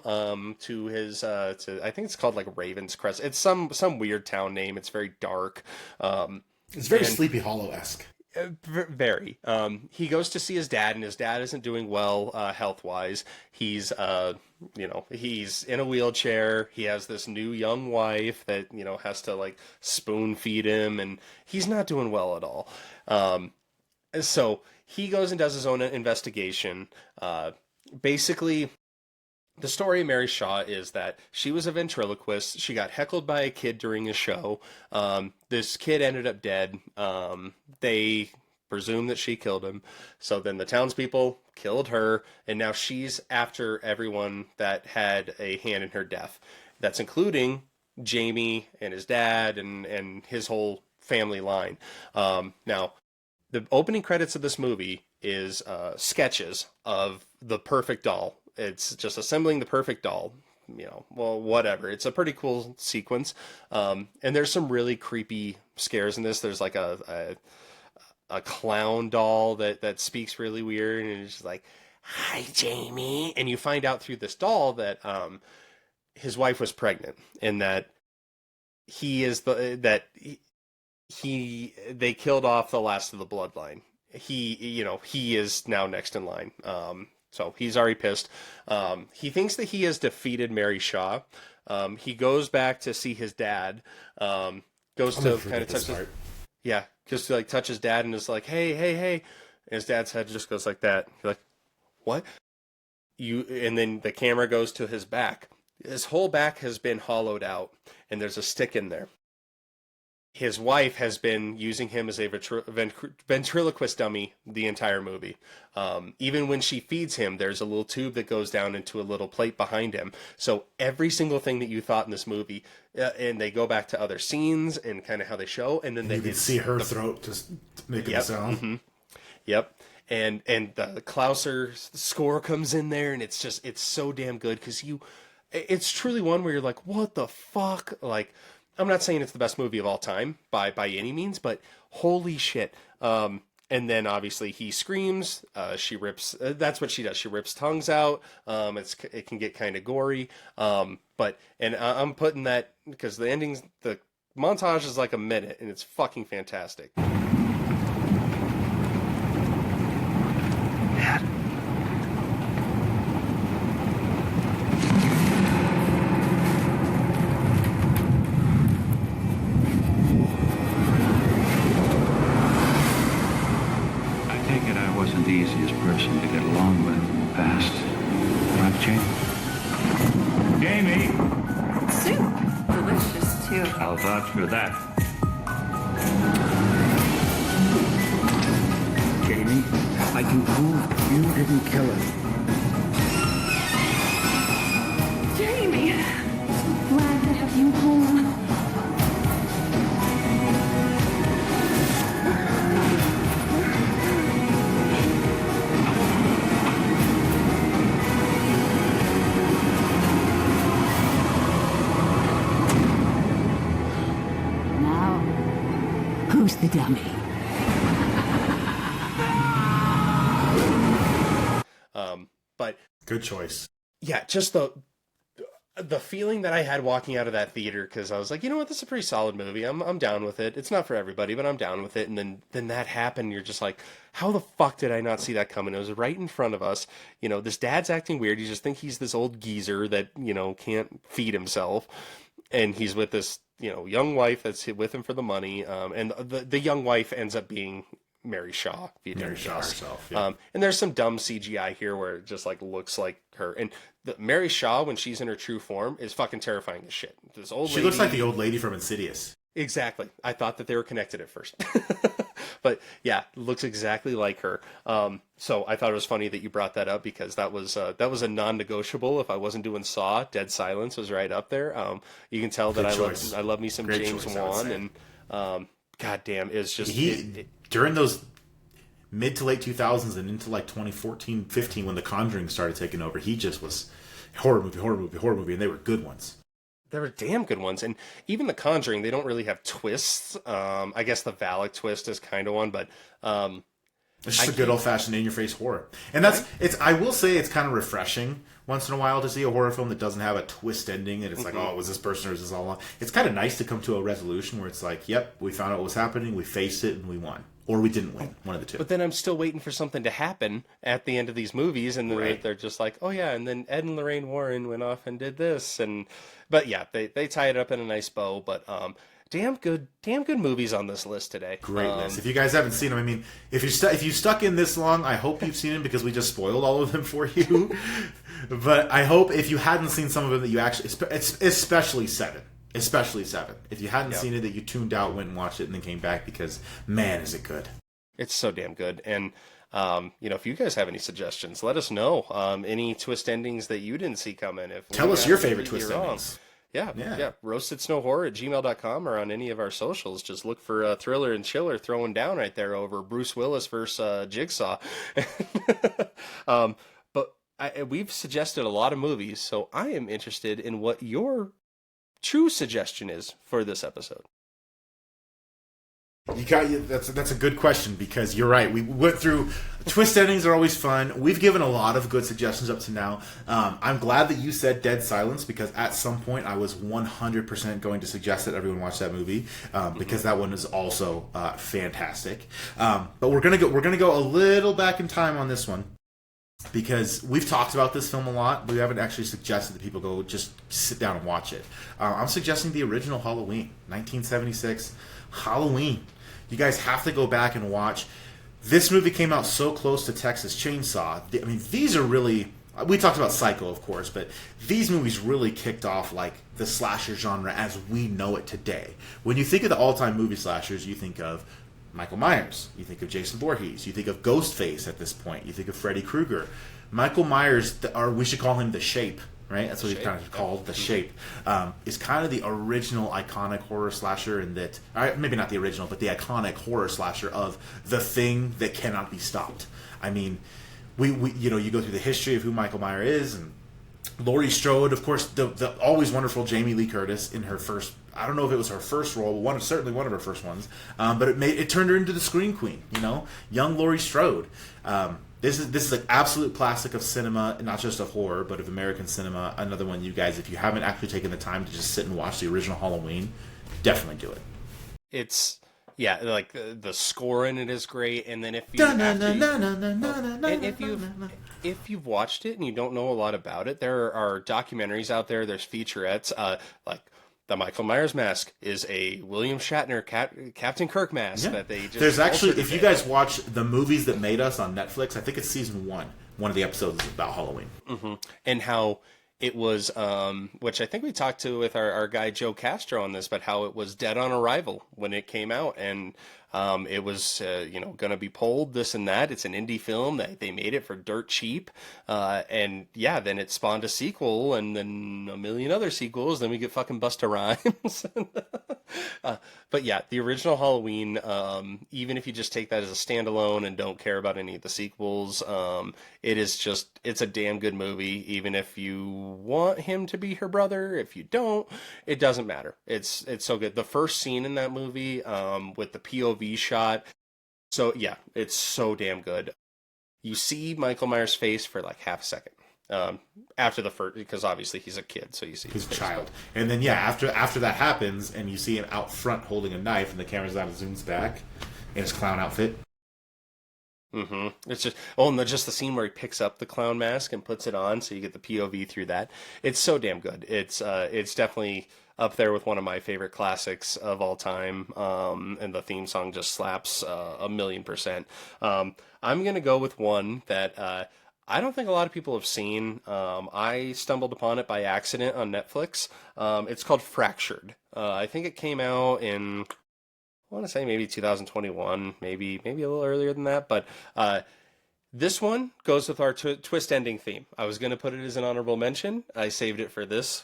to his I think it's called like Raven's Crest. It's some weird town name. It's very dark. It's very Sleepy Hollow-esque. Very. He goes to see his dad, and his dad isn't doing well health-wise. He's he's in a wheelchair. He has this new young wife that has to like spoon feed him, and he's not doing well at all. So he goes and does his own investigation. Basically, the story of Mary Shaw is that she was a ventriloquist. She got heckled by a kid during a show. This kid ended up dead. They presume that she killed him. So then the townspeople killed her, and now she's after everyone that had a hand in her death. That's including Jamie and his dad and his whole family line. Now, the opening credits of this movie is sketches of the perfect doll. It's just assembling the perfect doll, whatever. It's a pretty cool sequence. And there's some really creepy scares in this. There's like a clown doll that speaks really weird, and it's just like, "Hi, Jamie." And you find out through this doll that his wife was pregnant, and that they killed off the last of the bloodline. He is now next in line. So he's already pissed. He thinks that he has defeated Mary Shaw. He goes back to see his dad. Goes to kind of touch his dad, and is like, hey. And his dad's head just goes like that. You're like, what? And then the camera goes to his back. His whole back has been hollowed out, and there's a stick in there. His wife has been using him as a ventriloquist dummy the entire movie. Even when she feeds him, there's a little tube that goes down into a little plate behind him. So every single thing that you thought in this movie, and they go back to other scenes and kind of how they show, and then you can see her throat just making a sound. Mm-hmm. Yep. And the Clouser score comes in there, and it's so damn good because it's truly one where you're like, what the fuck? Like, I'm not saying it's the best movie of all time by any means, but holy shit. And then obviously he screams, she rips, that's what she does. She rips tongues out. It can get kind of gory. I'm putting that because the montage is like a minute and it's fucking fantastic. The easiest person to get along with in the past. Right, Jane? Jamie! Soup. Delicious, too. I'll vouch for that. Jamie, I can prove you didn't kill her. Jamie! Glad to have you home. Who's the dummy? But good choice. Yeah, just the feeling that I had walking out of that theater, because I was like, you know what, this is a pretty solid movie. I'm down with it. It's not for everybody, but I'm down with it. And then that happened. You're just like, how the fuck did I not see that coming? It was right in front of us. You know, this dad's acting weird. You just think he's this old geezer that, you know, can't feed himself, and he's with this, you know, young wife that's with him for the money. And the young wife ends up being Mary Shaw. Mary Shaw herself. Yeah. And there's some dumb CGI here where it just like looks like her. And Mary Shaw, when she's in her true form, is fucking terrifying as shit. This old lady, looks like the old lady from Insidious. Exactly. I thought that they were connected at first. But yeah, looks exactly like her. So I thought it was funny that you brought that up, because that was a non-negotiable. If I wasn't doing Saw, Dead Silence was right up there. You can tell that I love me some Great James Wan, and goddamn, it's just during those mid to late 2000s and into like 2014, 15, when The Conjuring started taking over, he just was horror movie, and they were good ones. They were damn good ones. And even The Conjuring, they don't really have twists. I guess the Valak twist is kind of one, but it's just a good old-fashioned in-your-face horror. And I will say it's kind of refreshing once in a while to see a horror film that doesn't have a twist ending, and it's like, oh, was this person or is this all along? It's kind of nice to come to a resolution where it's like, yep, we found out what was happening, we faced it, and we won. Or we didn't win, one of the two. But then I'm still waiting for something to happen at the end of these movies, and then they're just like, oh yeah, and then Ed and Lorraine Warren went off and did this, but yeah, they tie it up in a nice bow. But damn good movies on this list today. Great list. If you guys haven't seen them, I mean, if you stuck in this long, I hope you've seen them, because we just spoiled all of them for you. But I hope if you hadn't seen some of them that you actually, especially Seven. If you hadn't seen it, that you tuned out, went and watched it, and then came back, because man, is it good. It's so damn good. And if you guys have any suggestions, let us know. Any twist endings that you didn't see coming. Tell us your favorite twist endings. Yeah. roastedsnowhorror@gmail.com, or on any of our socials. Just look for Thriller and Chiller throwing down right there over Bruce Willis versus Jigsaw. But we've suggested a lot of movies, so I am interested in what your true suggestion is for this episode. That's a good question, because you're right. We went through twist endings are always fun. We've given a lot of good suggestions up to now. I'm glad that you said Dead Silence, because at some point I was 100% going to suggest that everyone watch that movie, because that one is also fantastic. But we're gonna go a little back in time on this one, because we've talked about this film a lot, but we haven't actually suggested that people go just sit down and watch it. I'm suggesting the original Halloween, 1976 Halloween. You guys have to go back and watch. This movie came out so close to Texas Chainsaw. I mean, these are really... We talked about Psycho, of course, but these movies really kicked off like the slasher genre as we know it today. When you think of the all-time movie slashers, you think of Michael Myers, you think of Jason Voorhees, you think of Ghostface at this point, you think of Freddy Krueger. Michael Myers, or we should call him The Shape, right? That's what he's kind of called, The Shape. Is kind of the original iconic horror slasher, in that, maybe not the original, but the iconic horror slasher of the thing that cannot be stopped. I mean, we you go through the history of who Michael Myers is, and Laurie Strode, of course, the always wonderful Jamie Lee Curtis in her first. I don't know if it was her first role, but certainly one of her first ones. But it turned her into the Scream Queen. Young Laurie Strode. This is an absolute classic of cinema, not just of horror, but of American cinema. Another one, you guys, if you haven't actually taken the time to just sit and watch the original Halloween, definitely do it. It's like the score in it is great, and then if you've watched it and you don't know a lot about it, there are documentaries out there. There's featurettes, like the Michael Myers mask is a William Shatner Captain Kirk mask that they just. There's actually, if you guys watch the movies that made us on Netflix, I think it's season 1. One of the episodes is about Halloween, and how it was, which I think we talked to with our guy Joe Castro on this, but how it was dead on arrival when it came out, and it was going to be pulled, this and that. It's an indie film that they made it for dirt cheap, and then it spawned a sequel, and then a million other sequels. Then we get fucking Busta Rhymes. But yeah, the original Halloween, even if you just take that as a standalone and don't care about any of the sequels, it's a damn good movie. Even if you want him to be her brother, if you don't, it doesn't matter. It's so good. The first scene in that movie, with the POV shot, so yeah, it's so damn good. You see Michael Myers' face for like half a second. After the first, because obviously he's a kid, so you see he's a child, and then after that happens, and you see him out front holding a knife, and the camera's out and zooms back in his clown outfit. It's just and just the scene where he picks up the clown mask and puts it on, so you get the POV through that. It's so damn good. It's definitely up there with one of my favorite classics of all time, and the theme song just slaps 1,000,000%. I'm gonna go with one that I don't think a lot of people have seen. I stumbled upon it by accident on Netflix. It's called Fractured. I think it came out in, I want to say maybe 2021, maybe a little earlier than that. But this one goes with our twist ending theme. I was going to put it as an honorable mention. I saved it for this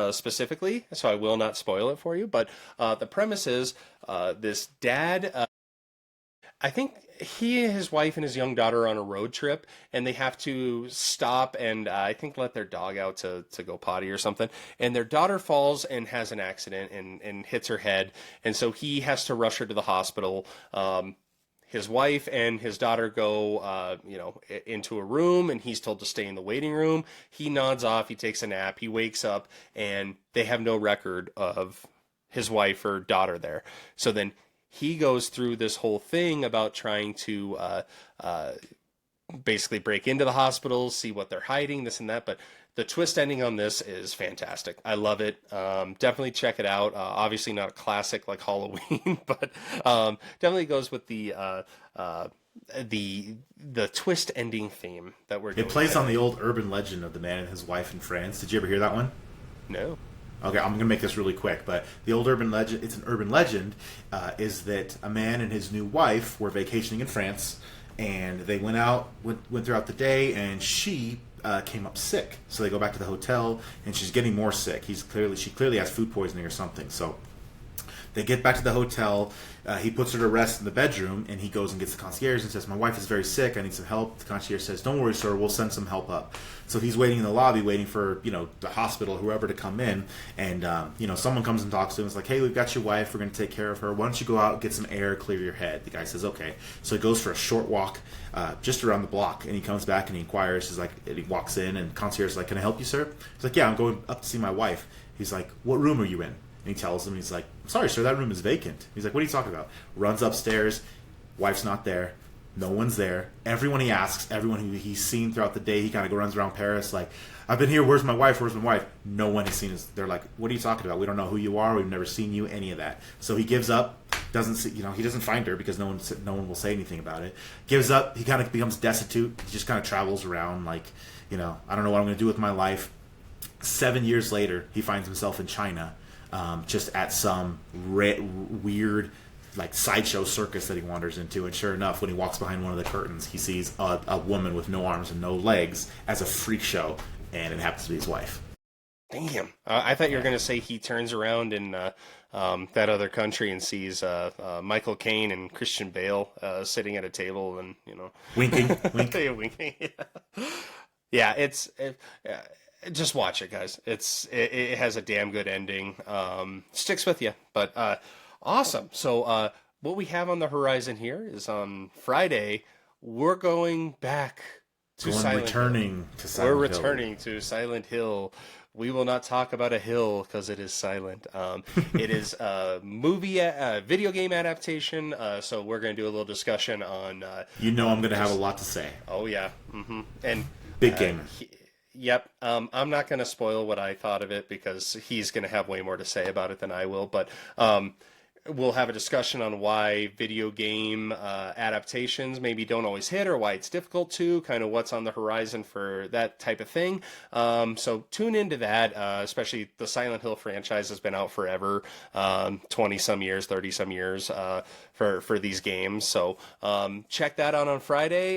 specifically, so I will not spoil it for you. But the premise is this dad... I think his wife and his young daughter are on a road trip, and they have to stop and I think let their dog out to go potty or something. And their daughter falls and has an accident and hits her head. And so he has to rush her to the hospital. His wife and his daughter go, into a room, and he's told to stay in the waiting room. He nods off. He takes a nap. He wakes up, and they have no record of his wife or daughter there. So then he goes through this whole thing about trying to basically break into the hospitals, see what they're hiding, this and that. But the twist ending on this is fantastic. I love it. Definitely check it out. Obviously not a classic like Halloween, but definitely goes with the twist ending theme that we're doing. It plays on the old urban legend of the man and his wife in France. Did you ever hear that one? No. Okay, I'm going to make this really quick, but the old urban legend, it's an urban legend, is that a man and his new wife were vacationing in France, and they went throughout the day, and she came up sick. So they go back to the hotel, and she's getting more sick. She clearly has food poisoning or something. So they get back to the hotel. He puts her to rest in the bedroom, and he goes and gets the concierge and says, "My wife is very sick. I need some help." The concierge says, "Don't worry, sir. We'll send some help up." So he's waiting in the lobby, waiting for the hospital, whoever, to come in, and someone comes and talks to him. It's like, "Hey, we've got your wife. We're going to take care of her. Why don't you go out, get some air, clear your head?" The guy says, "Okay." So he goes for a short walk, just around the block, and he comes back and he inquires. And he walks in, and the concierge is like, "Can I help you, sir?" He's like, "Yeah, I'm going up to see my wife." He's like, "What room are you in?" And he tells him, he's like, "Sorry, sir, that room is vacant." He's like, "What are you talking about?" Runs upstairs. Wife's not there. No one's there. Everyone he asks, everyone who he's seen throughout the day, he kind of runs around Paris like, "I've been here. Where's my wife? Where's my wife?" No one has seen us. They're like, "What are you talking about? We don't know who you are. We've never seen you." Any of that. So he gives up. Doesn't see, he doesn't find her because no one will say anything about it. Gives up. He kind of becomes destitute. He just kind of travels around like, I don't know what I'm going to do with my life. 7 years later, he finds himself in China. Just at some weird sideshow circus that he wanders into, and sure enough, when he walks behind one of the curtains, he sees a woman with no arms and no legs as a freak show, and it happens to be his wife. Damn. I thought you were going to say he turns around in that other country and sees Michael Caine and Christian Bale sitting at a table and, winking. winking. Yeah, just watch it, guys. It has a damn good ending. Sticks with you, but awesome. So what we have on the horizon here is on Friday we're going back to Silent Hill. We're returning to Silent Hill. We will not talk about a hill because it is silent. It is a video game adaptation. So we're going to do a little discussion on. I'm going to have a lot to say. Oh yeah, and big gamer. Yep. I'm not going to spoil what I thought of it because he's going to have way more to say about it than I will. But we'll have a discussion on why video game adaptations maybe don't always hit, or why it's difficult to, kind of what's on the horizon for that type of thing. So tune into that, especially the Silent Hill franchise has been out forever, 20-some years, 30-some years for these games. So check that out on Friday.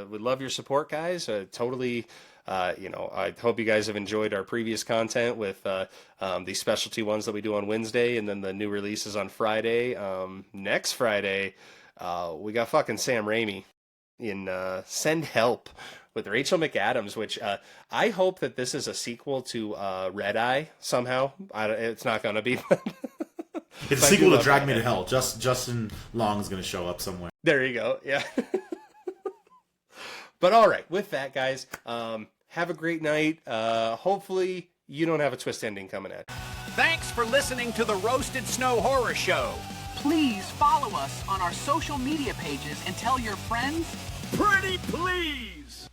We'd love your support, guys. Totally... I hope you guys have enjoyed our previous content with these specialty ones that we do on Wednesday, and then the new releases on Friday. Next Friday, we got fucking Sam Raimi in Send Help with Rachel McAdams, which I hope that this is a sequel to Red Eye somehow. It's not going to be. It's a sequel to Drag Me to Hell. Justin Long is going to show up somewhere. There you go. Yeah. But all right, with that, guys, have a great night. Hopefully you don't have a twist ending coming at you. Thanks for listening to the Roasted Snow Horror Show. Please follow us on our social media pages and tell your friends, pretty please!